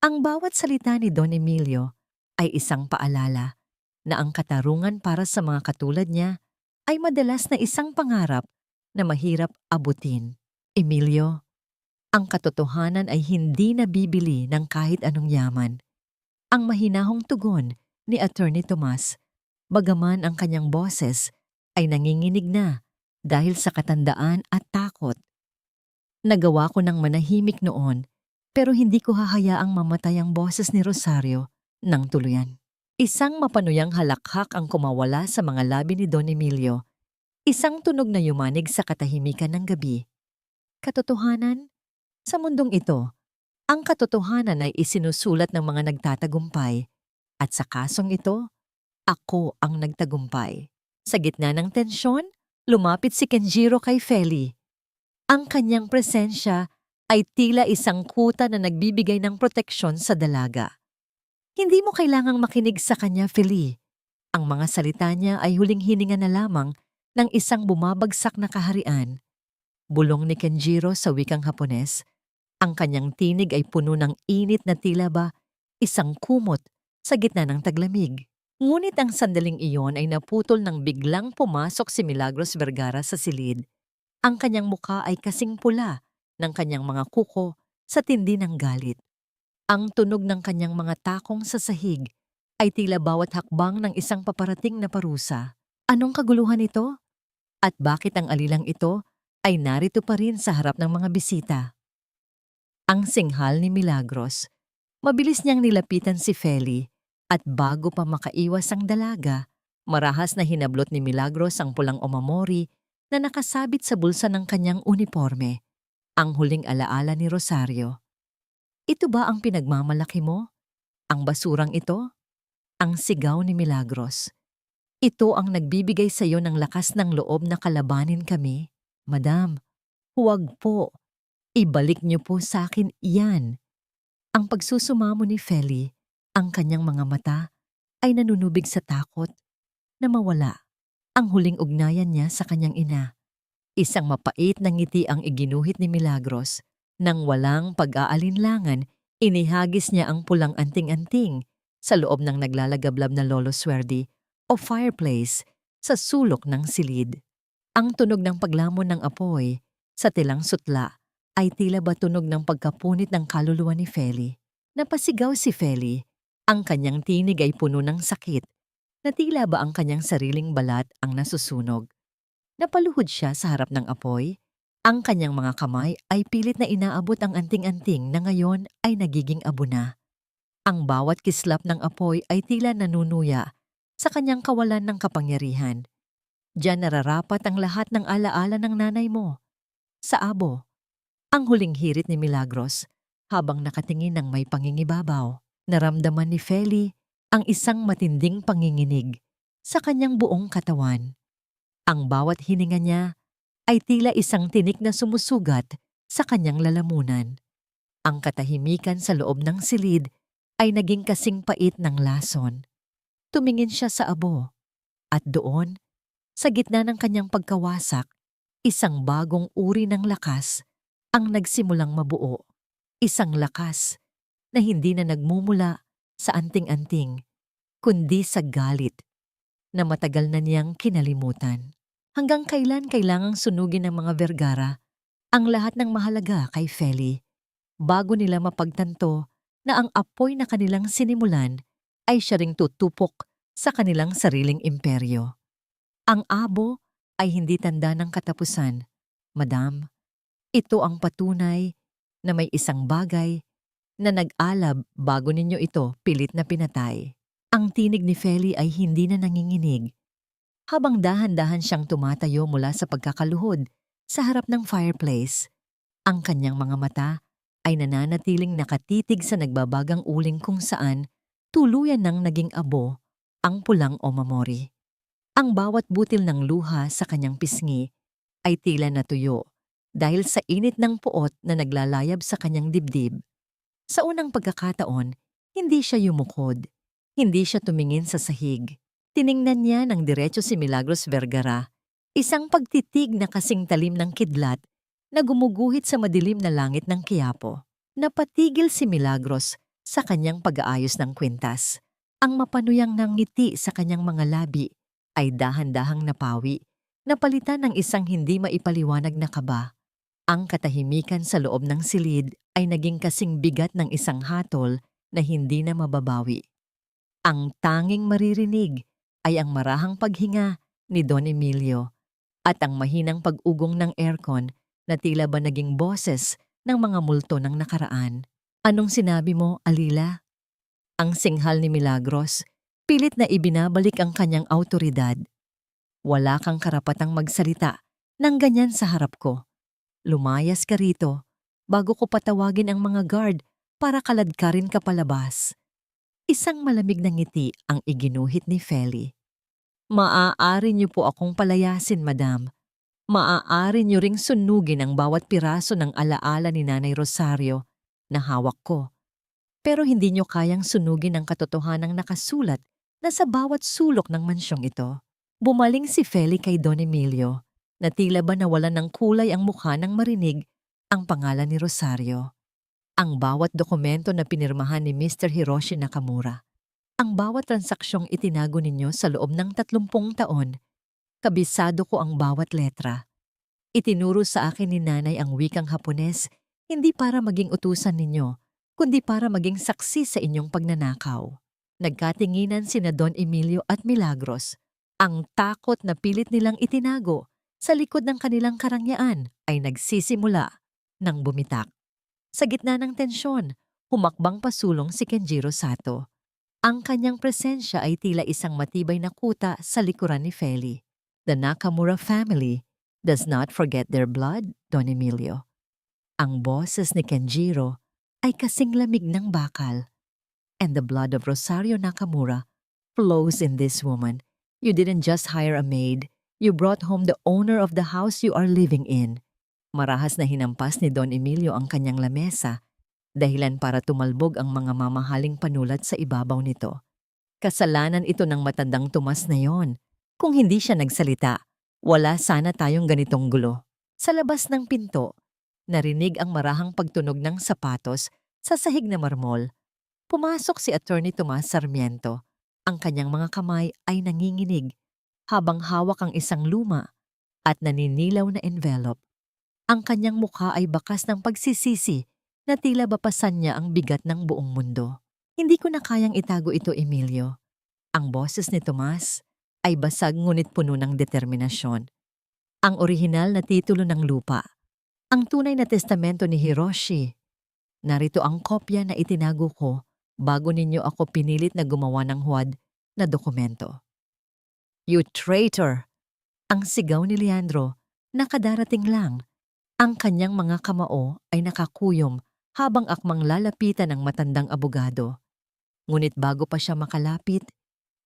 Ang bawat salita ni Don Emilio ay isang paalala na ang katarungan para sa mga katulad niya ay madalas na isang pangarap na mahirap abutin. Emilio, ang katotohanan ay hindi nabibili ng kahit anong yaman. Ang mahinahong tugon ni Attorney Tomas, bagaman ang kanyang boses ay nanginginig na dahil sa katandaan at takot. Nagawa ko ng manahimik noon, pero hindi ko hahayaang mamatay ang boses ni Rosario ng tuluyan. Isang mapanuyang halakhak ang kumawala sa mga labi ni Don Emilio. Isang tunog na yumanig sa katahimikan ng gabi. Katotohanan? Sa mundong ito, ang katotohanan ay isinusulat ng mga nagtatagumpay. At sa kasong ito, ako ang nagtagumpay. Sa gitna ng tensyon, lumapit si Kenjiro kay Feli. Ang kanyang presensya ay tila isang kuta na nagbibigay ng proteksyon sa dalaga. Hindi mo kailangang makinig sa kanya, Feli. Ang mga salita niya ay huling hininga na lamang ng isang bumabagsak na kaharian. Bulong ni Kenjiro sa wikang Hapones. Ang kanyang tinig ay puno ng init na tila ba isang kumot sa gitna ng taglamig. Ngunit ang sandaling iyon ay naputol nang biglang pumasok si Milagros Vergara sa silid. Ang kanyang mukha ay kasing pula ng kanyang mga kuko sa tindi ng galit. Ang tunog ng kanyang mga takong sa sahig ay tila bawat hakbang ng isang paparating na parusa. Anong kaguluhan ito? At bakit ang alilang ito ay narito pa rin sa harap ng mga bisita? Ang singhal ni Milagros. Mabilis niyang nilapitan si Feli at bago pa makaiwas ang dalaga, marahas na hinablot ni Milagros ang pulang omamori na nakasabit sa bulsa ng kanyang uniforme, ang huling alaala ni Rosario. Ito ba ang pinagmamalaki mo? Ang basurang ito? Ang sigaw ni Milagros. Ito ang nagbibigay sa iyo ng lakas ng loob na kalabanin kami? Madam, huwag po. Ibalik niyo po sa akin iyan. Ang pagsusumamo ni Feli, ang kanyang mga mata, ay nanunubig sa takot na mawala ang huling ugnayan niya sa kanyang ina. Isang mapait na ngiti ang iginuhit ni Milagros. Nang walang pag-aalinlangan, inihagis niya ang pulang anting-anting sa loob ng naglalagablab na lolo swerde o fireplace sa sulok ng silid. Ang tunog ng paglamon ng apoy sa tilang sutla ay tila ba tunog ng pagkapunit ng kaluluwa ni Feli. Napasigaw si Feli. Ang kanyang tinig ay puno ng sakit na tila ba ang kanyang sariling balat ang nasusunog. Napaluhod siya sa harap ng apoy. Ang kanyang mga kamay ay pilit na inaabot ang anting-anting na ngayon ay nagiging abo na. Ang bawat kislap ng apoy ay tila nanunuya sa kanyang kawalan ng kapangyarihan. Diyan nararapat ang lahat ng alaala ng nanay mo. Sa abo. Ang huling hirit ni Milagros habang nakatingin ng may pangingibabaw. Naramdaman ni Feli ang isang matinding panginginig sa kanyang buong katawan. Ang bawat hininga niya ay tila isang tinik na sumusugat sa kanyang lalamunan. Ang katahimikan sa loob ng silid ay naging kasing pait ng lason. Tumingin siya sa abo at doon, sa gitna ng kanyang pagkawasak, isang bagong uri ng lakas ang nagsimulang mabuo. Isang lakas na hindi na nagmumula sa anting-anting, kundi sa galit na matagal na niyang kinalimutan. Hanggang kailan kailangang sunugin ng mga Vergara ang lahat ng mahalaga kay Feli bago nila mapagtanto na ang apoy na kanilang sinimulan ay siya ring tutupok sa kanilang sariling imperyo. Ang abo ay hindi tanda ng katapusan, Madam. Ito ang patunay na may isang bagay na nag-alab bago ninyo ito pilit na pinatay. Ang tinig ni Feli ay hindi na nanginginig. Habang dahan-dahan siyang tumatayo mula sa pagkakaluhod sa harap ng fireplace, ang kanyang mga mata ay nananatiling nakatitig sa nagbabagang uling kung saan tuluyan nang naging abo ang pulang omamori. Ang bawat butil ng luha sa kanyang pisngi ay tila natuyo dahil sa init ng puot na naglalayab sa kanyang dibdib. Sa unang pagkakataon, hindi siya yumukod. Hindi siya tumingin sa sahig. Tiningnan niya ng diretso si Milagros Vergara, isang pagtitig na kasing talim ng kidlat na gumuguhit sa madilim na langit ng Quiapo. Napatigil si Milagros sa kanyang pag-aayos ng kwintas. Ang mapanuyang ng ngiti sa kanyang mga labi ay dahan-dahang napawi, napalitan ng isang hindi maipaliwanag na kaba. Ang katahimikan sa loob ng silid ay naging kasing bigat ng isang hatol na hindi na mababawi. Ang tanging maririnig ay ang marahang paghinga ni Don Emilio at ang mahinang pag-ugong ng aircon na tila ba naging boses ng mga multo ng nakaraan. Anong sinabi mo, Alila? Ang singhal ni Milagros, pilit na ibinabalik ang kanyang awtoridad. Wala kang karapatang magsalita ng ganyan sa harap ko. Lumayas ka rito bago ko patawagin ang mga guard para kaladkarin ka palabas. Isang malamig na ngiti ang iginuhit ni Feli. Maaari niyo po akong palayasin, madam. Maaari niyo ring sunugin ang bawat piraso ng alaala ni Nanay Rosario na hawak ko. Pero hindi niyo kayang sunugin ang katotohanang nakasulat na sa bawat sulok ng mansyong ito. Bumaling si Feli kay Don Emilio na tila ba nawalan ng kulay ang mukha nang marinig ang pangalan ni Rosario. Ang bawat dokumento na pinirmahan ni Mr. Hiroshi Nakamura. Ang bawat transaksyong itinago ninyo sa loob ng 30 taon. Kabisado ko ang bawat letra. Itinuro sa akin ni Nanay ang wikang Hapones hindi para maging utusan ninyo, kundi para maging saksi sa inyong pagnanakaw. Nagkatinginan sina Don Emilio at Milagros. Ang takot na pilit nilang itinago sa likod ng kanilang karangyaan ay nagsisimula ng bumitak. Sa gitna ng tensyon, humakbang pasulong si Kenjiro Sato. Ang kanyang presensya ay tila isang matibay na kuta sa likuran ni Feli. The Nakamura family does not forget their blood, Don Emilio. Ang boses ni Kenjiro ay kasing lamig ng bakal. And the blood of Rosario Nakamura flows in this woman. You didn't just hire a maid, you brought home the owner of the house you are living in. Marahas na hinampas ni Don Emilio ang kanyang lamesa, dahilan para tumalbog ang mga mamahaling panulat sa ibabaw nito. Kasalanan ito ng matandang Tomas na yon. Kung hindi siya nagsalita, wala sana tayong ganitong gulo. Sa labas ng pinto, narinig ang marahang pagtunog ng sapatos sa sahig na marmol. Pumasok si Attorney Tomas Sarmiento. Ang kanyang mga kamay ay nanginginig habang hawak ang isang luma at naninilaw na envelope. Ang kanyang mukha ay bakas ng pagsisisi na tila bapasan niya ang bigat ng buong mundo. Hindi ko na kayang itago ito, Emilio. Ang boses ni Tomas ay basag ngunit puno ng determinasyon. Ang orihinal na titulo ng lupa. Ang tunay na testamento ni Hiroshi. Narito ang kopya na itinago ko bago ninyo ako pinilit na gumawa ng huwad na dokumento. You traitor! Ang sigaw ni Leandro, nakadarating lang. Ang kanyang mga kamao ay nakakuyom habang akmang lalapitan ng matandang abogado. Ngunit bago pa siya makalapit,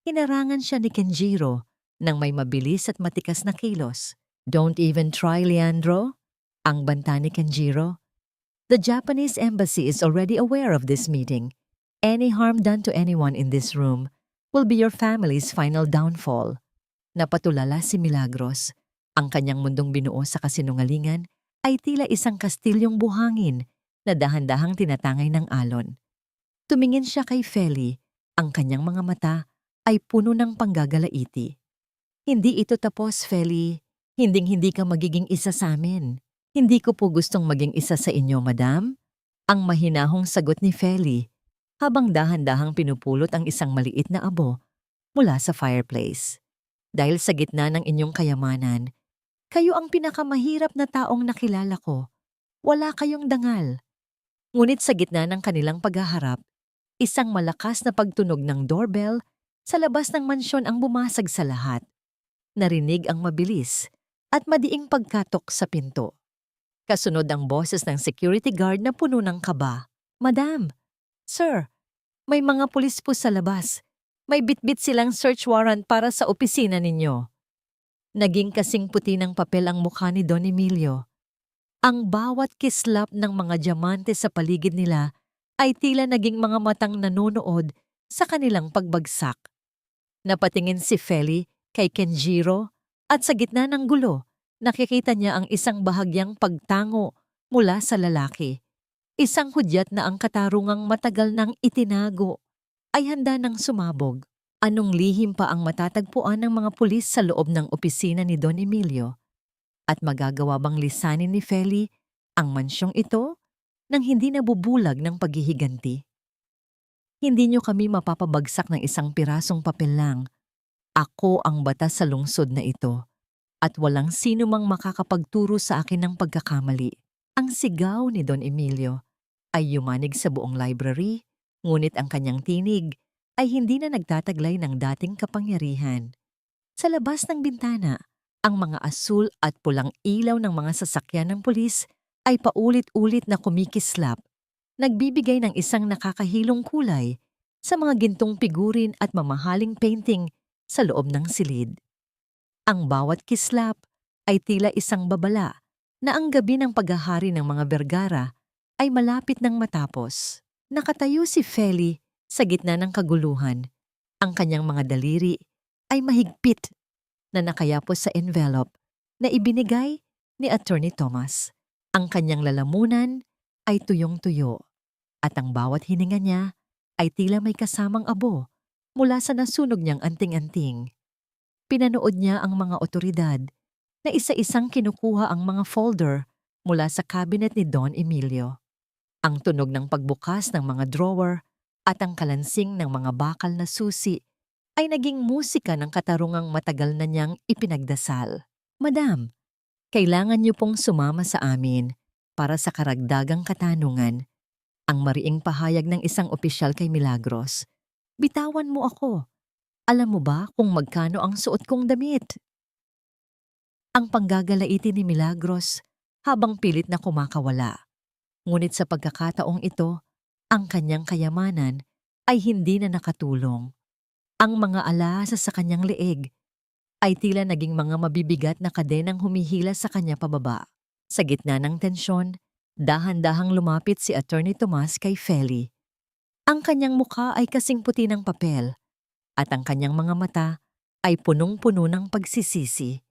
hinarangan siya ni Kenjiro ng may mabilis at matikas na kilos. Don't even try, Leandro. Ang banta ni Kenjiro. The Japanese embassy is already aware of this meeting. Any harm done to anyone in this room will be your family's final downfall. Napatulala si Milagros. Ang kanyang mundong binuo sa kasinungalingan ay tila isang kastilyong buhangin na dahan-dahang tinatangay ng alon. Tumingin siya kay Feli, ang kanyang mga mata ay puno ng panggagalaiti. Hindi ito tapos, Feli. Hinding-hindi ka magiging isa sa amin. Hindi ko po gustong maging isa sa inyo, madam. Ang mahinahong sagot ni Feli, habang dahan-dahang pinupulot ang isang maliit na abo mula sa fireplace. Dahil sa gitna ng inyong kayamanan, kayo ang pinakamahirap na taong nakilala ko. Wala kayong dangal. Ngunit sa gitna ng kanilang paghaharap, isang malakas na pagtunog ng doorbell sa labas ng mansyon ang bumasag sa lahat. Narinig ang mabilis at madiing pagkatok sa pinto. Kasunod ang boses ng security guard na puno ng kaba. Madam, sir, may mga pulis po sa labas. May bitbit silang search warrant para sa opisina ninyo. Naging kasing puti ng papel ang mukha ni Don Emilio. Ang bawat kislap ng mga diamante sa paligid nila ay tila naging mga matang nanonood sa kanilang pagbagsak. Napatingin si Feli kay Kenjiro at sa gitna ng gulo, nakikita niya ang isang bahagyang pagtango mula sa lalaki. Isang hudyat na ang katarungang matagal nang itinago ay handa nang sumabog. Anong lihim pa ang matatagpuan ng mga pulis sa loob ng opisina ni Don Emilio? At magagawa bang lisanin ni Feli ang mansyong ito nang hindi nabubulag ng paghihiganti? Hindi niyo kami mapapabagsak ng isang pirasong papel lang. Ako ang batas sa lungsod na ito at walang sino mang makakapagturo sa akin ng pagkakamali. Ang sigaw ni Don Emilio ay yumanig sa buong library, ngunit ang kanyang tinig ay hindi na nagtataglay ng dating kapangyarihan. Sa labas ng bintana, ang mga asul at pulang ilaw ng mga sasakyan ng pulis ay paulit-ulit na kumikislap, nagbibigay ng isang nakakahilong kulay sa mga gintong figurin at mamahaling painting sa loob ng silid. Ang bawat kislap ay tila isang babala na ang gabi ng paghahari ng mga Vergara ay malapit nang matapos. Nakatayo si Feli sa gitna ng kaguluhan. Ang kanyang mga daliri ay mahigpit na nakayapos sa envelope na ibinigay ni Attorney Thomas. Ang kanyang lalamunan ay tuyong-tuyo at ang bawat hininga niya ay tila may kasamang abo mula sa nasunog niyang anting-anting. Pinanood niya ang mga otoridad na isa-isang kinukuha ang mga folder mula sa cabinet ni Don Emilio. Ang tunog ng pagbukas ng mga drawer at ang kalansing ng mga bakal na susi ay naging musika ng katarungang matagal na niyang ipinagdasal. Madam, kailangan niyo pong sumama sa amin para sa karagdagang katanungan. Ang mariing pahayag ng isang opisyal kay Milagros. Bitawan mo ako. Alam mo ba kung magkano ang suot kong damit? Ang panggagalaiti ni Milagros habang pilit na kumakawala. Ngunit sa pagkakataong ito, ang kanyang kayamanan ay hindi na nakatulong. Ang mga alahas sa kanyang leeg ay tila naging mga mabibigat na kadenang humihila sa kanya pababa. Sa gitna ng tensyon, dahan-dahang lumapit si Attorney Tomas kay Feli. Ang kanyang mukha ay kasing puti ng papel at ang kanyang mga mata ay punong-puno ng pagsisisi.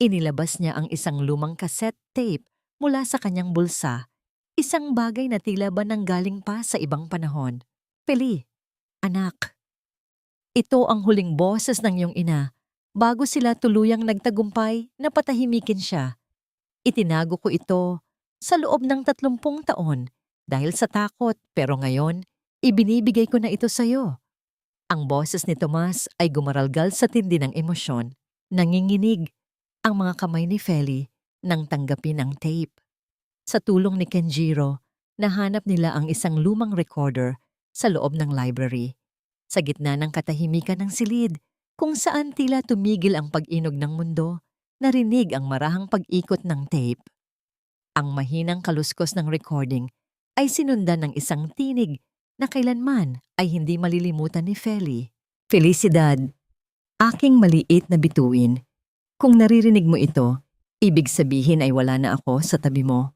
Inilabas niya ang isang lumang cassette tape mula sa kanyang bulsa, isang bagay na tila ba nanggaling pa sa ibang panahon. Feli, anak, ito ang huling boses ng iyong ina bago sila tuluyang nagtagumpay na patahimikin siya. Itinago ko ito sa loob ng 30 taon dahil sa takot, pero ngayon, ibinibigay ko na ito sa iyo. Ang boses ni Tomas ay gumaralgal sa tindi ng emosyon. Nanginginig ang mga kamay ni Feli nang tanggapin ang tape. Sa tulong ni Kenjiro, nahanap nila ang isang lumang recorder sa loob ng library. Sa gitna ng katahimikan ng silid, kung saan tila tumigil ang pag-inog ng mundo, narinig ang marahang pag-ikot ng tape. Ang mahinang kaluskos ng recording ay sinundan ng isang tinig na kailanman ay hindi malilimutan ni Feli. Felicidad, aking maliit na bituin. Kung naririnig mo ito, ibig sabihin ay wala na ako sa tabi mo.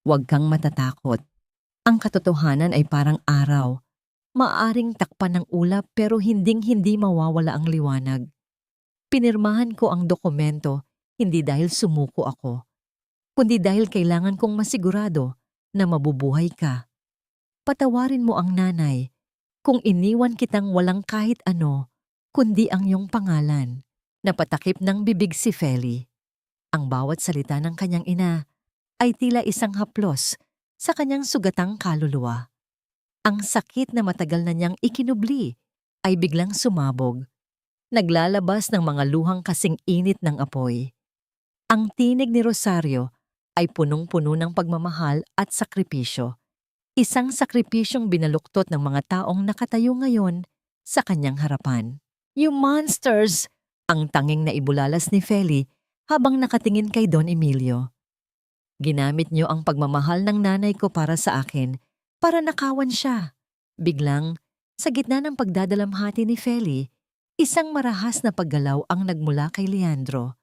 Huwag kang matatakot. Ang katotohanan ay parang araw. Maaring takpan ng ulap pero hinding-hindi mawawala ang liwanag. Pinirmahan ko ang dokumento hindi dahil sumuko ako, kundi dahil kailangan kong masigurado na mabubuhay ka. Patawarin mo ang nanay kung iniwan kitang walang kahit ano, kundi ang iyong pangalan. Napatakip ng bibig si Feli. Ang bawat salita ng kanyang ina ay tila isang haplos sa kanyang sugatang kaluluwa. Ang sakit na matagal na niyang ikinubli ay biglang sumabog, naglalabas ng mga luhang kasing init ng apoy. Ang tinig ni Rosario ay punong-puno ng pagmamahal at sakripisyo. Isang sakripisyong binaluktot ng mga taong nakatayo ngayon sa kanyang harapan. "You monsters!" ang tanging naibulalas ni Feli habang nakatingin kay Don Emilio. "Ginamit niyo ang pagmamahal ng nanay ko para sa akin, para nakawan siya." Biglang, sa gitna ng pagdadalamhati ni Feli, isang marahas na paggalaw ang nagmula kay Leandro.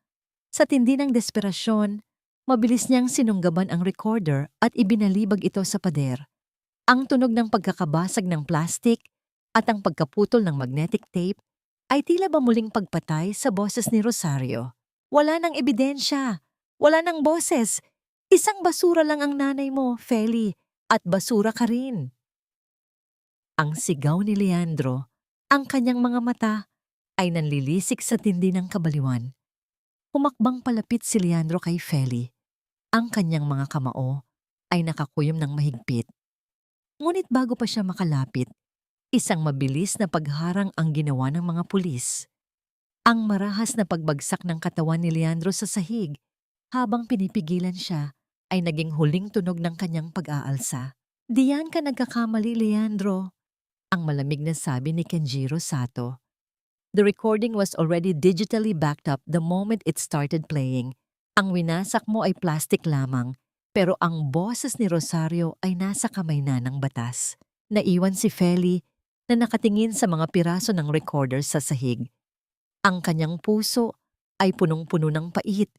Sa tindi ng desperasyon, Mabilis niyang sinunggaban ang recorder at ibinalibag ito sa pader. Ang tunog ng pagkakabasag ng plastic at ang pagkaputol ng magnetic tape ay tila ba muling pagpatay sa boses ni Rosario. Wala nang ebidensya, wala nang boses. Isang basura lang ang nanay mo, Feli, at basura ka rin. Ang sigaw ni Leandro, ang kanyang mga mata ay nanlilisik sa tindi ng kabaliwan. Humakbang palapit si Leandro kay Feli. Ang kanyang mga kamao ay nakakuyom ng mahigpit. Ngunit bago pa siya makalapit, isang mabilis na pagharang ang ginawa ng mga pulis. Ang marahas na pagbagsak ng katawan ni Leandro sa sahig habang pinipigilan siya ay naging huling tunog ng kanyang pag-aalsa. Diyan ka nagkakamali, Leandro, ang malamig na sabi ni Kenjiro Sato. The recording was already digitally backed up the moment it started playing. Ang winasak mo ay plastic lamang, pero ang boses ni Rosario ay nasa kamay na ng batas. Naiwan si Feli na nakatingin sa mga piraso ng recorder sa sahig. Ang kanyang puso ay punong-puno ng pait,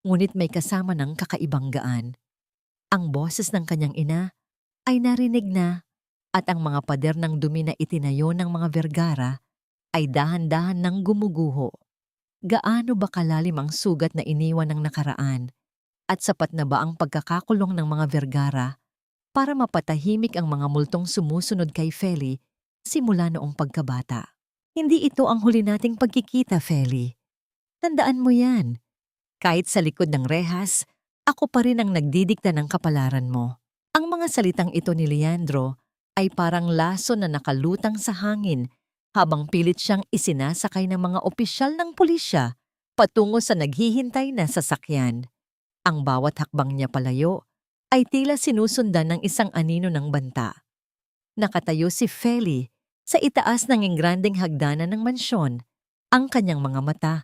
ngunit may kasama ng kakaibang gaan. Ang boses ng kanyang ina ay narinig na at ang mga pader ng dumi na itinayo ng mga Vergara ay dahan-dahan ng gumuguho. Gaano ba kalalim ang sugat na iniwan ng nakaraan at sapat na ba ang pagkakakulong ng mga Vergara para mapatahimik ang mga multong sumusunod kay Feli simula noong pagkabata? Hindi ito ang huli nating pagkikita, Feli. Tandaan mo yan. Kahit sa likod ng rehas, ako pa rin ang nagdidikta ng kapalaran mo. Ang mga salitang ito ni Leandro ay parang laso na nakalutang sa hangin habang pilit siyang isinasakay ng mga opisyal ng pulisya patungo sa naghihintay na sasakyan. Ang bawat hakbang niya palayo ay tila sinusundan ng isang anino ng banta. Nakatayo si Feli sa itaas ng engrandeng hagdanan ng mansyon. Ang kanyang mga mata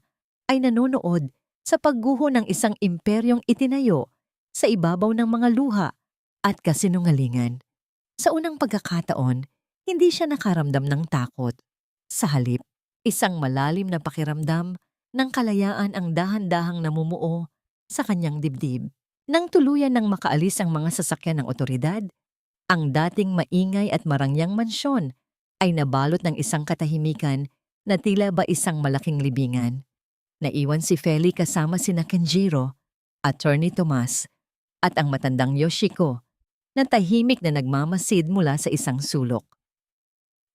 ay nanonood sa pagguho ng isang imperyong itinayo sa ibabaw ng mga luha at kasinungalingan. Sa unang pagkakataon, hindi siya nakaramdam ng takot. Sa halip, isang malalim na pakiramdam ng kalayaan ang dahan-dahang namumuo sa kanyang dibdib. Nang tuluyan ng makaalis ang mga sasakyan ng otoridad, ang dating maingay at marangyang mansyon ay nabalot ng isang katahimikan na tila ba isang malaking libingan. Naiwan si Feli kasama sina Kenjiro, Attorney Tomas, at ang matandang Yoshiko na tahimik na nagmamasid mula sa isang sulok.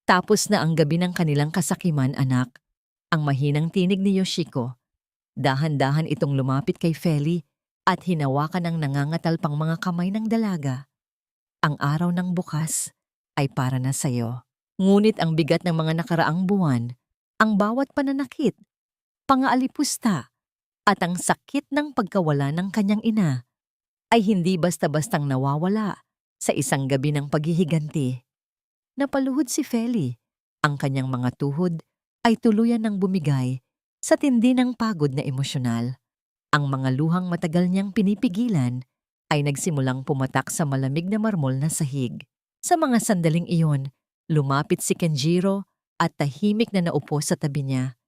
Tapos na ang gabi ng kanilang kasakiman, anak. Ang mahinang tinig ni Yoshiko. Dahan-dahan itong lumapit kay Feli at hinawakan ng nangangatal pang mga kamay ng dalaga. Ang araw ng bukas ay para na sayo. Ngunit ang bigat ng mga nakaraang buwan, ang bawat pananakit, pangaalipusta, at ang sakit ng pagkawala ng kanyang ina ay hindi basta-bastang nawawala sa isang gabi ng paghihiganti. Napaluhod si Feli. Ang kanyang mga tuhod ay tuluyan ng bumigay sa tindi ng pagod na emosyonal. Ang mga luhang matagal niyang pinipigilan ay nagsimulang pumatak sa malamig na marmol na sahig. Sa mga sandaling iyon, lumapit si Kenjiro at tahimik na naupo sa tabi niya.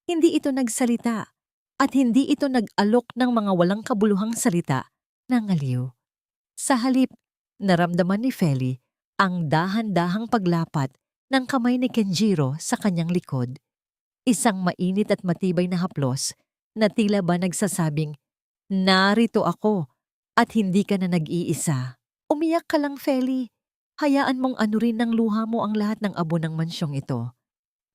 Hindi ito nagsalita at hindi ito nag-alok ng mga walang kabuluhang salita ng aliw. Sa halip, naramdaman ni Feli ang dahan-dahang paglapat ng kamay ni Kenjiro sa kanyang likod. Isang mainit at matibay na haplos na tila ba nagsasabing, "Narito ako at hindi ka na nag-iisa." Umiyak ka lang, Feli. Hayaan mong anurin ng luha mo ang lahat ng abo ng mansyong ito.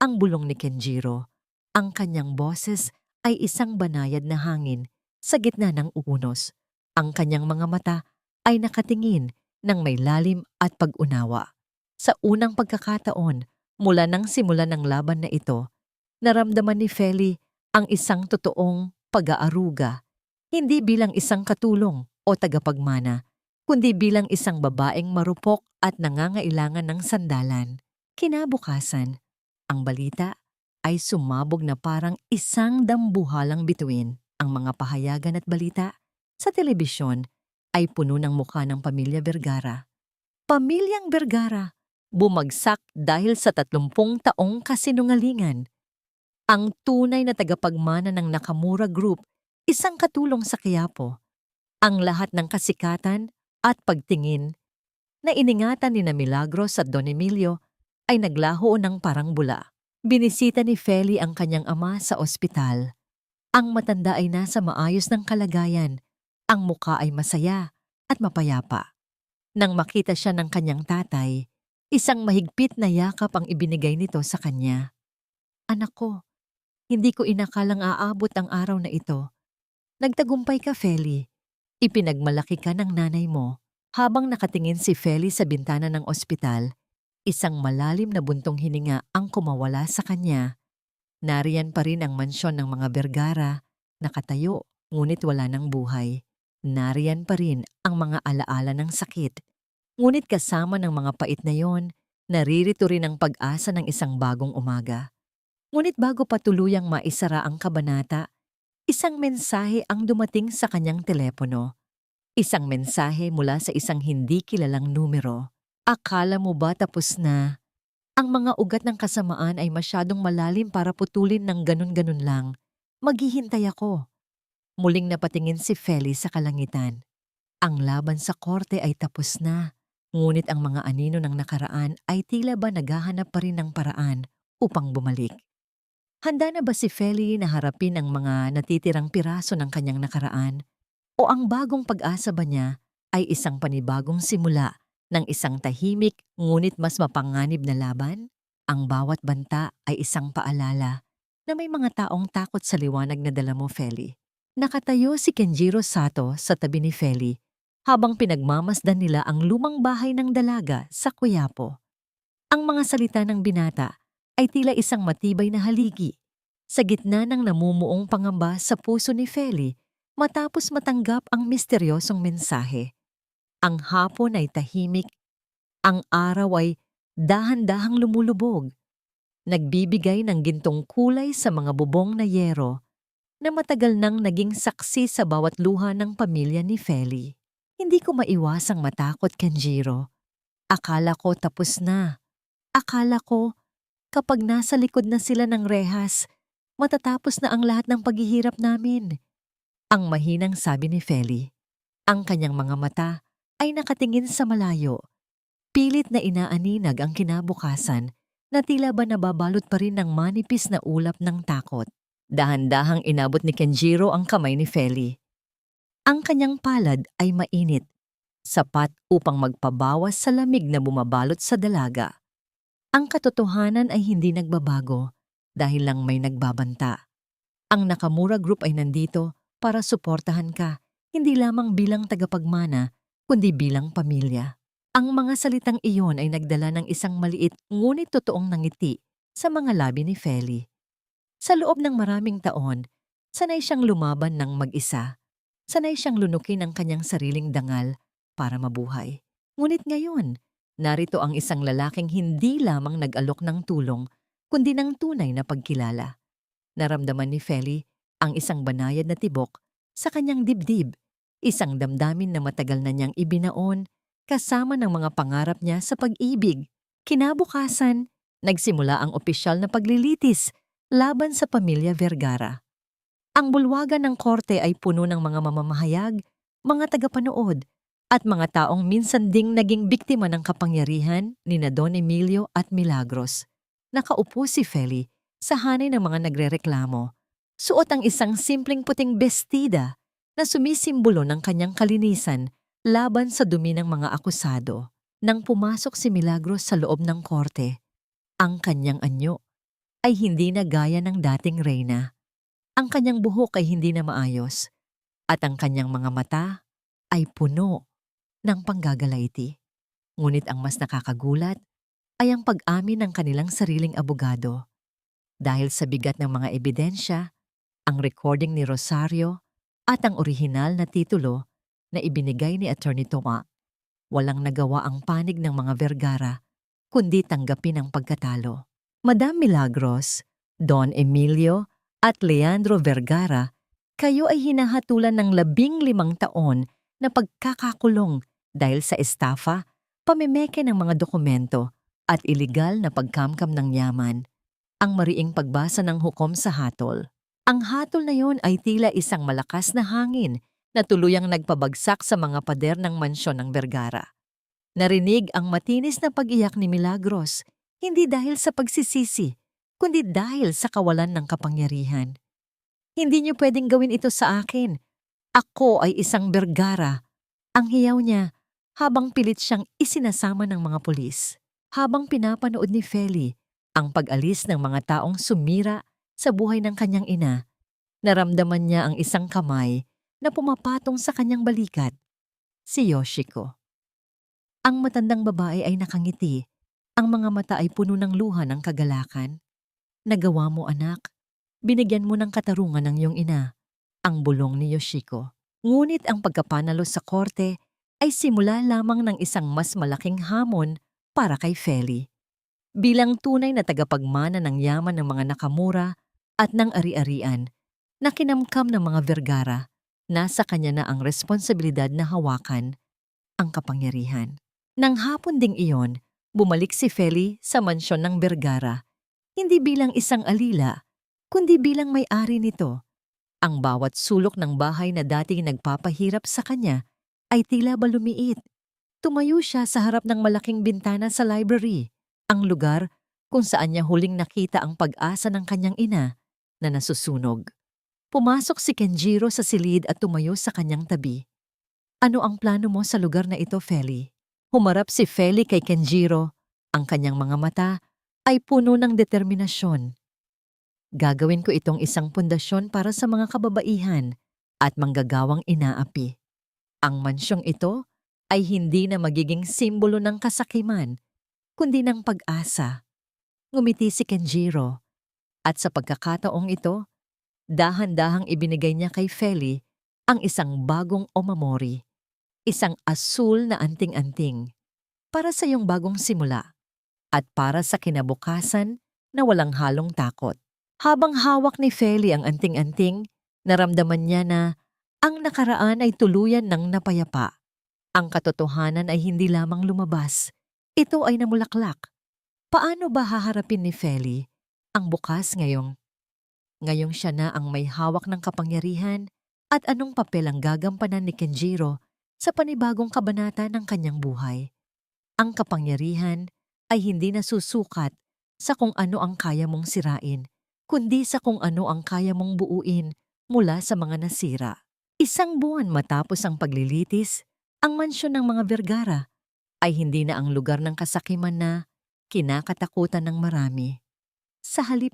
Ang bulong ni Kenjiro. Ang kanyang boses ay isang banayad na hangin sa gitna ng unos. Ang kanyang mga mata ay nakatingin ng may lalim at pag-unawa. Sa unang pagkakataon, mula nang simula ng laban na ito, naramdaman ni Feli ang isang totoong pag-aaruga, hindi bilang isang katulong o tagapagmana, kundi bilang isang babaeng marupok at nangangailangan ng sandalan. Kinabukasan, ang balita ay sumabog na parang isang dambuhalang bituin. Ang mga pahayagan at balita sa telebisyon ay puno ng mukha ng pamilya Vergara. Pamilyang Vergara, bumagsak dahil sa 30 taong kasinungalingan. Ang tunay na tagapagmana ng Nakamura Group, isang katulong sa Quiapo, Ang lahat ng kasikatan at pagtingin na iningatan ni na Milagros at Don Emilio ay naglaho ng parang bula. Binisita ni Feli ang kanyang ama sa ospital. Ang matanda ay nasa maayos ng kalagayan. Ang muka ay masaya at mapayapa. Nang makita siya ng kanyang tatay, isang mahigpit na yakap ang ibinigay nito sa kanya. Anak ko, hindi ko inakalang aabot ang araw na ito. Nagtagumpay ka, Feli. Ipinagmalaki ka ng nanay mo. Habang nakatingin si Feli sa bintana ng ospital, isang malalim na buntong hininga ang kumawala sa kanya. Nariyan pa rin ang mansyon ng mga Vergara, nakatayo, ngunit wala ng buhay. Nariyan pa rin ang mga alaala ng sakit. Ngunit kasama ng mga pait na yon, naririto rin ang pag-asa ng isang bagong umaga. Ngunit bago pa tuluyang maisara ang kabanata, isang mensahe ang dumating sa kanyang telepono. Isang mensahe mula sa isang hindi kilalang numero. Akala mo ba tapos na? Ang mga ugat ng kasamaan ay masyadong malalim para putulin ng ganun-ganun lang. Maghihintay ako. Muling napatingin si Feli sa kalangitan. Ang laban sa korte ay tapos na. Ngunit ang mga anino ng nakaraan ay tila ba naghahanap pa rin ng paraan upang bumalik. Handa na ba si Feli na harapin ang mga natitirang piraso ng kanyang nakaraan? O ang bagong pag-asa ba niya ay isang panibagong simula ng isang tahimik ngunit mas mapanganib na laban? Ang bawat banta ay isang paalala na may mga taong takot sa liwanag na dala mo, Feli. Nakatayo si Kenjiro Sato sa tabi ni Feli habang pinagmamasdan nila ang lumang bahay ng dalaga sa Quiapo. Ang mga salita ng binata ay tila isang matibay na haligi sa gitna ng namumuong pangamba sa puso ni Feli matapos matanggap ang misteryosong mensahe. Ang hapon ay tahimik, ang araw ay dahan-dahang lumulubog, nagbibigay ng gintong kulay sa mga bubong na yero na matagal nang naging saksi sa bawat luha ng pamilya ni Feli. Hindi ko maiwasang matakot, Kenjiro. Akala ko tapos na. Akala ko kapag nasa likod na sila ng rehas, matatapos na ang lahat ng paghihirap namin. Ang mahinang sabi ni Feli. Ang kanyang mga mata ay nakatingin sa malayo. Pilit na inaaninag ang kinabukasan na tila ba nababalot pa rin ng manipis na ulap ng takot. Dahan-dahang inabot ni Kenjiro ang kamay ni Feli. Ang kanyang palad ay mainit, sapat upang magpabawas sa lamig na bumabalot sa dalaga. Ang katotohanan ay hindi nagbabago dahil lang may nagbabanta. Ang Nakamura Group ay nandito para suportahan ka, hindi lamang bilang tagapagmana, kundi bilang pamilya. Ang mga salitang iyon ay nagdala ng isang maliit ngunit totoong nangiti sa mga labi ni Feli. Sa loob ng maraming taon, sanay siyang lumaban ng mag-isa. Sanay siyang lunukin ang kanyang sariling dangal para mabuhay. Ngunit ngayon, narito ang isang lalaking hindi lamang nag-alok ng tulong, kundi ng tunay na pagkilala. Naramdaman ni Feli ang isang banayad na tibok sa kanyang dibdib, isang damdamin na matagal na niyang ibinaon kasama ng mga pangarap niya sa pag-ibig. Kinabukasan, nagsimula ang opisyal na paglilitis laban sa pamilya Vergara. Ang bulwagan ng korte ay puno ng mga mamamahayag, mga tagapanood, at mga taong minsan ding naging biktima ng kapangyarihan ni na Don Emilio at Milagros. Nakaupo si Feli sa hanay ng mga nagrereklamo. Suot ang isang simpleng puting bestida na sumisimbolo ng kanyang kalinisan laban sa dumi ng mga akusado. Nang pumasok si Milagros sa loob ng korte, ang kanyang anyo ay hindi na gaya ng dating reyna. Ang kanyang buhok ay hindi na maayos at ang kanyang mga mata ay puno ng panggagalaiti. Ngunit ang mas nakakagulat ay ang pag-amin ng kanilang sariling abogado. Dahil sa bigat ng mga ebidensya, ang recording ni Rosario at ang orihinal na titulo na ibinigay ni Attorney Toma, walang nagawa ang panig ng mga Vergara kundi tanggapin ang pagkatalo. Madam Milagros, Don Emilio at Leandro Vergara, kayo ay hinahatulan ng 15 taon na pagkakakulong dahil sa estafa, pamimeke ng mga dokumento at iligal na pagkamkam ng yaman. Ang mariing pagbasa ng hukom sa hatol. Ang hatol na yon ay tila isang malakas na hangin na tuluyang nagpabagsak sa mga pader ng mansyon ng Vergara. Narinig ang matinis na pag-iyak ni Milagros, hindi dahil sa pagsisisi, kundi dahil sa kawalan ng kapangyarihan. Hindi niyo pwedeng gawin ito sa akin. Ako ay isang Vergara. Ang hiyaw niya habang pilit siyang isinasama ng mga pulis. Habang pinapanood ni Feli ang pag-alis ng mga taong sumira sa buhay ng kanyang ina, naramdaman niya ang isang kamay na pumapatong sa kanyang balikat. Si Yoshiko. Ang matandang babae ay nakangiti. Ang mga mata ay puno ng luha ng kagalakan. Nagawa mo, anak. Binigyan mo ng katarungan ng iyong ina. Ang bulong ni Yoshiko. Ngunit ang pagkapanalo sa korte ay simula lamang ng isang mas malaking hamon para kay Feli. Bilang tunay na tagapagmana ng yaman ng mga Nakamura at ng ari-arian na kinamkam ng mga Vergara, nasa kanya na ang responsibilidad na hawakan ang kapangyarihan. Nang hapon ding iyon, bumalik si Feli sa mansyon ng Vergara, hindi bilang isang alila, kundi bilang may-ari nito. Ang bawat sulok ng bahay na dating nagpapahirap sa kanya ay tila ba lumiit. Tumayo siya sa harap ng malaking bintana sa library, ang lugar kung saan niya huling nakita ang pag-asa ng kanyang ina na nasusunog. Pumasok si Kenjiro sa silid at tumayo sa kanyang tabi. Ano ang plano mo sa lugar na ito, Feli? Humarap si Feli kay Kenjiro. Ang kanyang mga mata ay puno ng determinasyon. Gagawin ko itong isang pundasyon para sa mga kababaihan at manggagawang inaapi. Ang mansyong ito ay hindi na magiging simbolo ng kasakiman, kundi ng pag-asa. Ngumiti si Kenjiro, at sa pagkakataong ito, dahan-dahang ibinigay niya kay Feli ang isang bagong omamori, isang asul na anting-anting, para sa iyong bagong simula, at para sa kinabukasan na walang halong takot. Habang hawak ni Feli ang anting-anting, naramdaman niya na ang nakaraan ay tuluyan ng napayapa. Ang katotohanan ay hindi lamang lumabas, ito ay namulaklak. Paano ba haharapin ni Feli ang bukas ngayong siya na ang may hawak ng kapangyarihan at anong papel ang gagampanan ni Kenjiro sa panibagong kabanata ng kanyang buhay? Ang kapangyarihan ay hindi nasusukat sa kung ano ang kaya mong sirain, kundi sa kung ano ang kaya mong buuin mula sa mga nasira. Isang buwan matapos ang paglilitis, ang mansyon ng mga Vergara ay hindi na ang lugar ng kasakiman na kinakatakutan ng marami. Sa halip,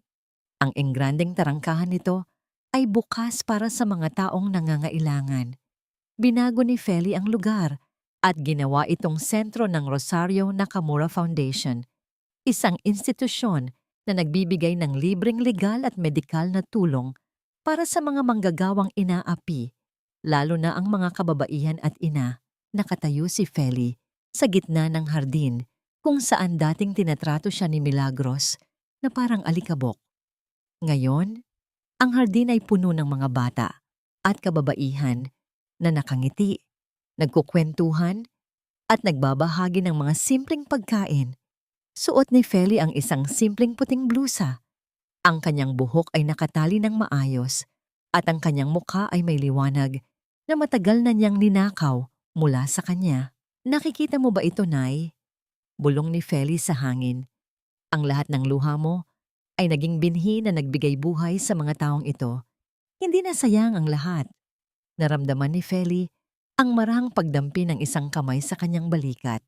ang engrandeng tarangkahan nito ay bukas para sa mga taong nangangailangan. Binago ni Feli ang lugar at ginawa itong sentro ng Rosario Nakamura Foundation, isang institusyon na nagbibigay ng libreng legal at medikal na tulong para sa mga manggagawang inaapi, lalo na ang mga kababaihan at ina. Nakatayo si Feli sa gitna ng hardin kung saan dating tinatrato siya ni Milagros na parang alikabok. Ngayon, ang hardin ay puno ng mga bata at kababaihan na nakangiti, nagkukwentuhan at nagbabahagi ng mga simpleng pagkain. Suot ni Feli ang isang simpleng puting blusa. Ang kanyang buhok ay nakatali ng maayos at ang kanyang mukha ay may liwanag na matagal na niyang ninakaw mula sa kanya. Nakikita mo ba ito, Nay? Bulong ni Feli sa hangin. Ang lahat ng luha mo ay naging binhi na nagbigay buhay sa mga taong ito. Hindi na sayang ang lahat. Naramdaman ni Feli ang marahang pagdampi ng isang kamay sa kanyang balikat.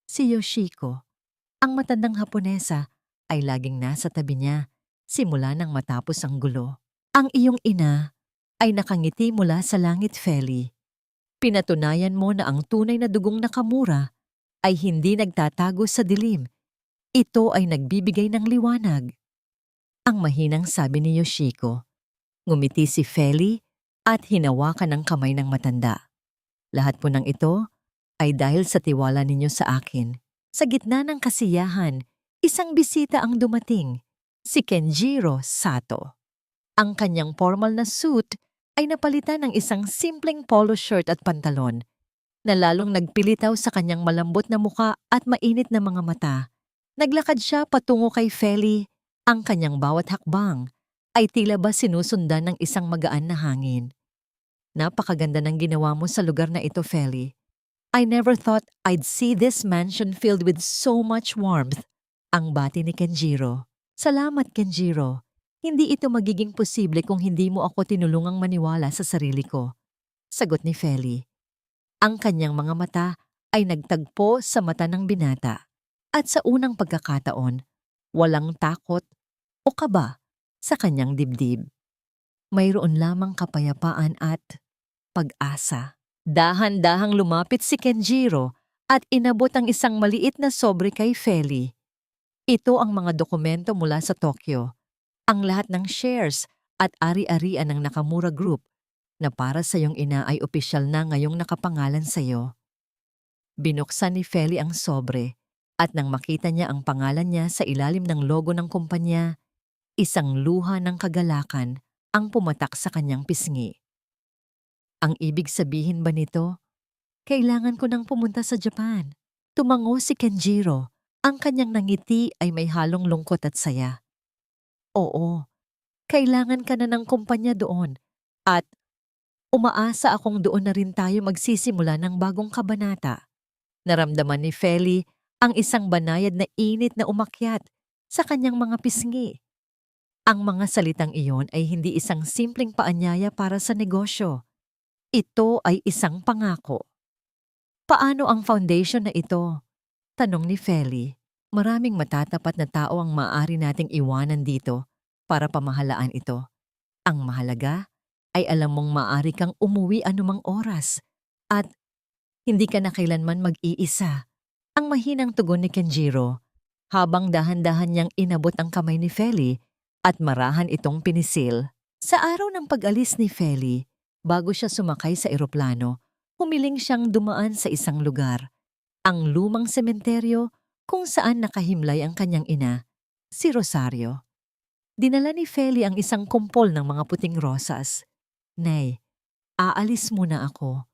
Si Yoshiko, ang matandang Haponesa, ay laging nasa tabi niya simula nang matapos ang gulo. Ang iyong ina ay nakangiti mula sa langit, Feli. Pinatunayan mo na ang tunay na dugong Nakamura ay hindi nagtatago sa dilim. Ito ay nagbibigay ng liwanag. Ang mahinang sabi ni Yoshiko. Ngumiti si Feli at hinawakan ang kamay ng matanda. Lahat po ng ito ay dahil sa tiwala ninyo sa akin. Sa gitna ng kasiyahan, isang bisita ang dumating, si Kenjiro Sato. Ang kanyang formal na suit ay napalitan ng isang simpleng polo shirt at pantalon na lalong nagpilitaw sa kanyang malambot na muka at mainit na mga mata. Naglakad siya patungo kay Feli. Ang kanyang bawat hakbang ay tila ba sinusundan ng isang magaan na hangin. Napakaganda ng ginawa mo sa lugar na ito, Feli. I never thought I'd see this mansion filled with so much warmth. Ang bati ni Kenjiro. Salamat, Kenjiro. Hindi ito magiging posible kung hindi mo ako tinulungang maniwala sa sarili ko. Sagot ni Feli. Ang kanyang mga mata ay nagtagpo sa mata ng binata. At sa unang pagkakataon, walang takot o kaba sa kanyang dibdib. Mayroon lamang kapayapaan at pag-asa. Dahan-dahang lumapit si Kenjiro at inabot ang isang maliit na sobre kay Feli. Ito ang mga dokumento mula sa Tokyo, ang lahat ng shares at ari-arian ng Nakamura Group na para sa iyong ina ay opisyal na ngayong nakapangalan sa iyo. Binuksan ni Feli ang sobre at nang makita niya ang pangalan niya sa ilalim ng logo ng kumpanya, isang luha ng kagalakan ang pumatak sa kanyang pisngi. Ang ibig sabihin ba nito? Kailangan ko nang pumunta sa Japan. Tumango si Kenjiro. Ang kanyang nangiti ay may halong lungkot at saya. Oo, kailangan ka na ng kumpanya doon. At umaasa akong doon na rin tayo magsisimula ng bagong kabanata. Naramdaman ni Feli ang isang banayad na init na umakyat sa kanyang mga pisngi. Ang mga salitang iyon ay hindi isang simpleng paanyaya para sa negosyo. Ito ay isang pangako. Paano ang foundation na ito? Tanong ni Feli. Maraming matatapat na tao ang maaari nating iwanan dito para pamahalaan ito. Ang mahalaga ay alam mong maaari kang umuwi anumang oras at hindi ka na kailanman mag-iisa. Ang mahinang tugon ni Kenjiro habang dahan-dahan niyang inabot ang kamay ni Feli at marahan itong pinisil. Sa araw ng pag-alis ni Feli, bago siya sumakay sa eroplano, humiling siyang dumaan sa isang lugar, ang lumang sementeryo kung saan nakahimlay ang kanyang ina, si Rosario. Dinala ni Feli ang isang kumpol ng mga puting rosas. Nay, aalis muna ako.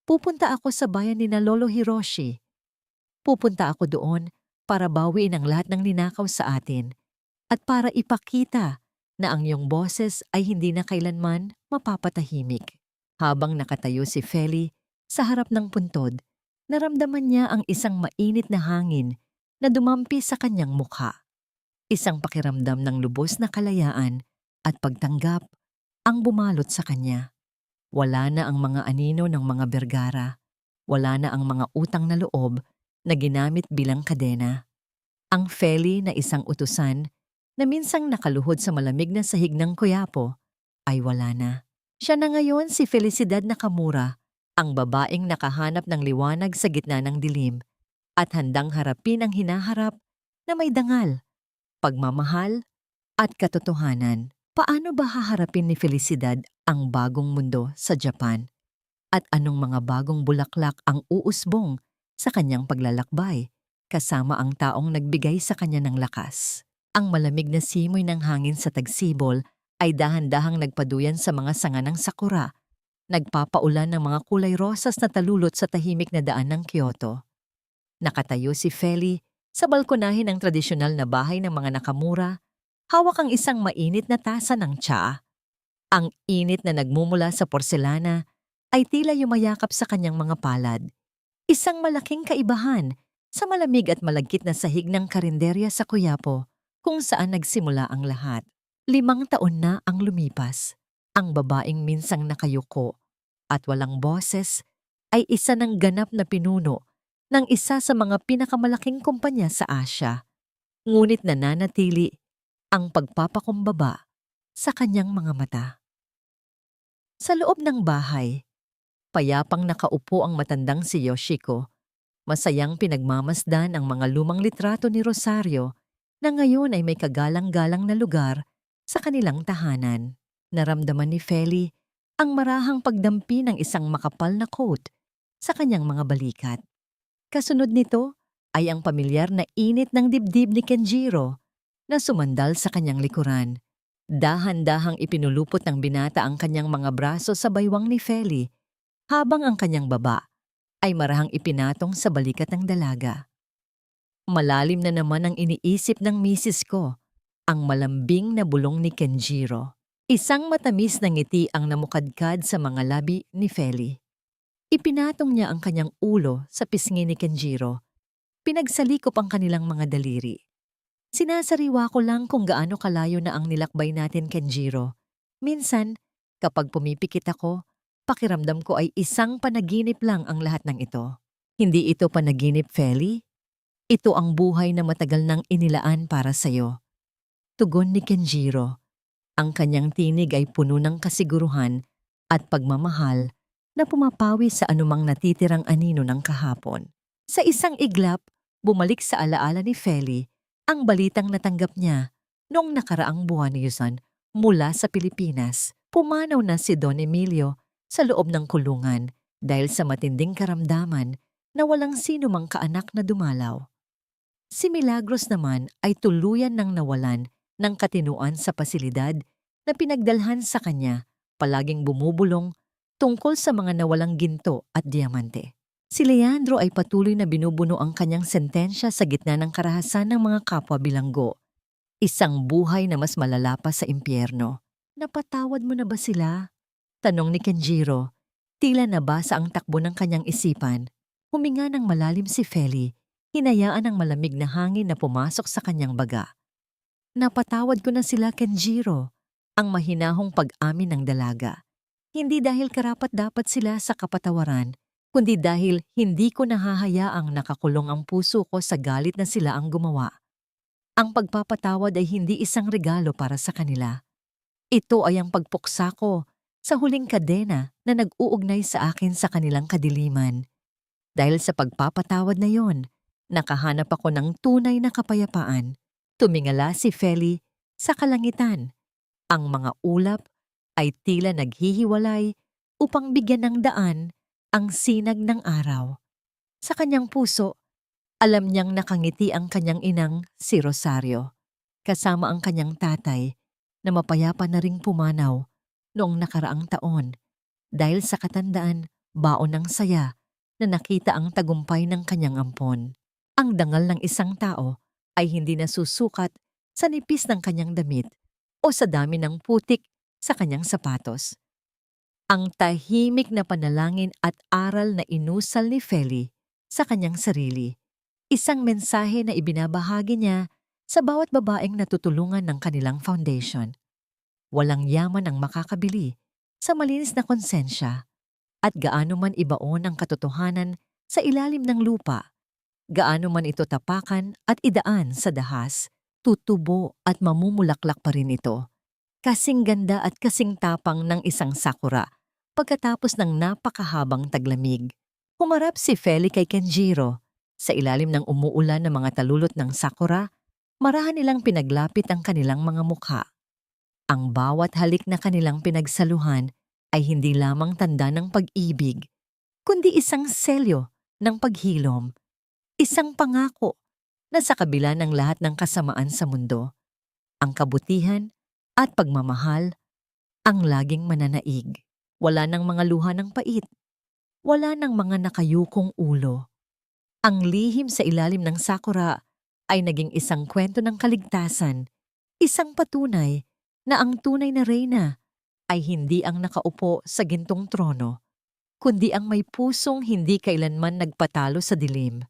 Pupunta ako sa bayan ni na Lolo Hiroshi. Pupunta ako doon para bawiin ang lahat ng ninakaw sa atin at para ipakita na ang iyong boses ay hindi na kailanman mapapatahimik. Habang nakatayo si Feli sa harap ng puntod, naramdaman niya ang isang mainit na hangin na dumampi sa kanyang mukha. Isang pakiramdam ng lubos na kalayaan at pagtanggap ang bumalot sa kanya. Wala na ang mga anino ng mga Bergara. Wala na ang mga utang na loob na ginamit bilang kadena. Ang Feli na isang utusan na minsang nakaluhod sa malamig na sahig ng Quiapo ay wala na. Siya na ngayon si Felicidad Nakamura, ang babaeng nakahanap ng liwanag sa gitna ng dilim at handang harapin ang hinaharap na may dangal, pagmamahal at katotohanan. Paano ba haharapin ni Felicidad ang bagong mundo sa Japan? At anong mga bagong bulaklak ang uusbong sa kanyang paglalakbay kasama ang taong nagbigay sa kanya ng lakas? Ang malamig na simoy ng hangin sa tagsibol ay dahan-dahang nagpaduyan sa mga sanga ng sakura, nagpapaulan ng mga kulay rosas na talulot sa tahimik na daan ng Kyoto. Nakatayo si Feli sa balkonahe ng tradisyonal na bahay ng mga Nakamura, hawak ang isang mainit na tasa ng tsaa. Ang init na nagmumula sa porselana ay tila yumayakap sa kanyang mga palad. Isang malaking kaibahan sa malamig at malagkit na sahig ng karinderya sa Quiapo kung saan nagsimula ang lahat. 5 taon na ang lumipas. Ang babaeng minsang nakayuko at walang boses ay isa ng ganap na pinuno ng isa sa mga pinakamalaking kumpanya sa Asya. Ngunit nananatili ang pagpapakumbaba sa kanyang mga mata. Sa loob ng bahay, payapang nakaupo ang matandang si Yoshiko. Masayang pinagmamasdan ang mga lumang litrato ni Rosario na ngayon ay may kagalang-galang na lugar sa kanilang tahanan. Naramdaman ni Feli ang marahang pagdampi ng isang makapal na coat sa kanyang mga balikat. Kasunod nito ay ang pamilyar na init ng dibdib ni Kenjiro na sumandal sa kanyang likuran. Dahan-dahang ipinulupot ng binata ang kanyang mga braso sa baywang ni Feli habang ang kanyang baba ay marahang ipinatong sa balikat ng dalaga. Malalim na naman ang iniisip ng misis ko, ang malambing na bulong ni Kenjiro. Isang matamis na ngiti ang namukadkad sa mga labi ni Feli. Ipinatong niya ang kanyang ulo sa pisngi ni Kenjiro. Pinagsalikop ang kanilang mga daliri. Sinasariwa ko lang kung gaano kalayo na ang nilakbay natin, Kenjiro. Minsan, kapag pumipikit ako, pakiramdam ko ay isang panaginip lang ang lahat ng ito. Hindi ito panaginip, Feli. Ito ang buhay na matagal nang inilaan para sa'yo. Tugon ni Kenjiro. Ang kanyang tinig ay puno ng kasiguruhan at pagmamahal na pumapawi sa anumang natitirang anino ng kahapon. Sa isang iglap, bumalik sa alaala ni Feli ang balitang natanggap niya noong nakaraang buwan ni Yusan mula sa Pilipinas. Pumanaw na si Don Emilio sa loob ng kulungan dahil sa matinding karamdaman na walang sino mang kaanak na dumalaw. Si Milagros naman ay tuluyan nang nawalan ng katinuan sa pasilidad na pinagdalhan sa kanya, palaging bumubulong tungkol sa mga nawalang ginto at diamante. Si Leandro ay patuloy na binubuno ang kanyang sentensya sa gitna ng karahasan ng mga kapwa bilanggo. Isang buhay na mas malala pa sa impyerno. Napatawad mo na ba sila? Tanong ni Kenjiro. Tila nabasa ang takbo ng kanyang isipan. Huminga ng malalim si Feli, hinayaan ang malamig na hangin na pumasok sa kanyang baga. Napatawad ko na sila, Kenjiro. Ang mahinahong pag-amin ng dalaga. Hindi dahil karapat-dapat sila sa kapatawaran, kundi dahil hindi ko nahahayaang nakakulong ang puso ko sa galit na sila ang gumawa. Ang pagpapatawad ay hindi isang regalo para sa kanila. Ito ay ang pagpuksa ko sa huling kadena na nag-uugnay sa akin sa kanilang kadiliman. Dahil sa pagpapatawad na yon, nakahanap ako ng tunay na kapayapaan. Tumingala si Feli sa kalangitan. Ang mga ulap ay tila naghihiwalay upang bigyan ng daan ang sinag ng araw. Sa kanyang puso, alam niyang nakangiti ang kanyang inang si Rosario, kasama ang kanyang tatay na mapayapa na ring pumanaw noong nakaraang taon dahil sa katandaan baon ng saya na nakita ang tagumpay ng kanyang ampon. Ang dangal ng isang tao ay hindi nasusukat sa nipis ng kanyang damit o sa dami ng putik sa kanyang sapatos. Ang tahimik na panalangin at aral na inusal ni Feli sa kanyang sarili, isang mensahe na ibinabahagi niya sa bawat babaeng natutulungan ng kanilang foundation. Walang yaman ang makakabili sa malinis na konsensya at gaano man ibaon ang katotohanan sa ilalim ng lupa, gaano man ito tapakan at idaan sa dahas, tutubo at mamumulaklak pa rin ito. Kasing ganda at kasing tapang ng isang sakura pagkatapos ng napakahabang taglamig. Humarap si Feli kay Kenjiro. Sa ilalim ng umuulan na mga talulot ng sakura, marahan nilang pinaglapit ang kanilang mga mukha. Ang bawat halik na kanilang pinagsaluhan ay hindi lamang tanda ng pag-ibig, kundi isang selyo ng paghilom. Isang pangako na sa kabila ng lahat ng kasamaan sa mundo, ang kabutihan at pagmamahal ang laging mananaig. Wala ng mga luha ng pait. Wala ng mga nakayukong ulo. Ang lihim sa ilalim ng sakura ay naging isang kwento ng kaligtasan, isang patunay na ang tunay na reyna ay hindi ang nakaupo sa gintong trono, kundi ang may pusong hindi kailanman nagpatalo sa dilim.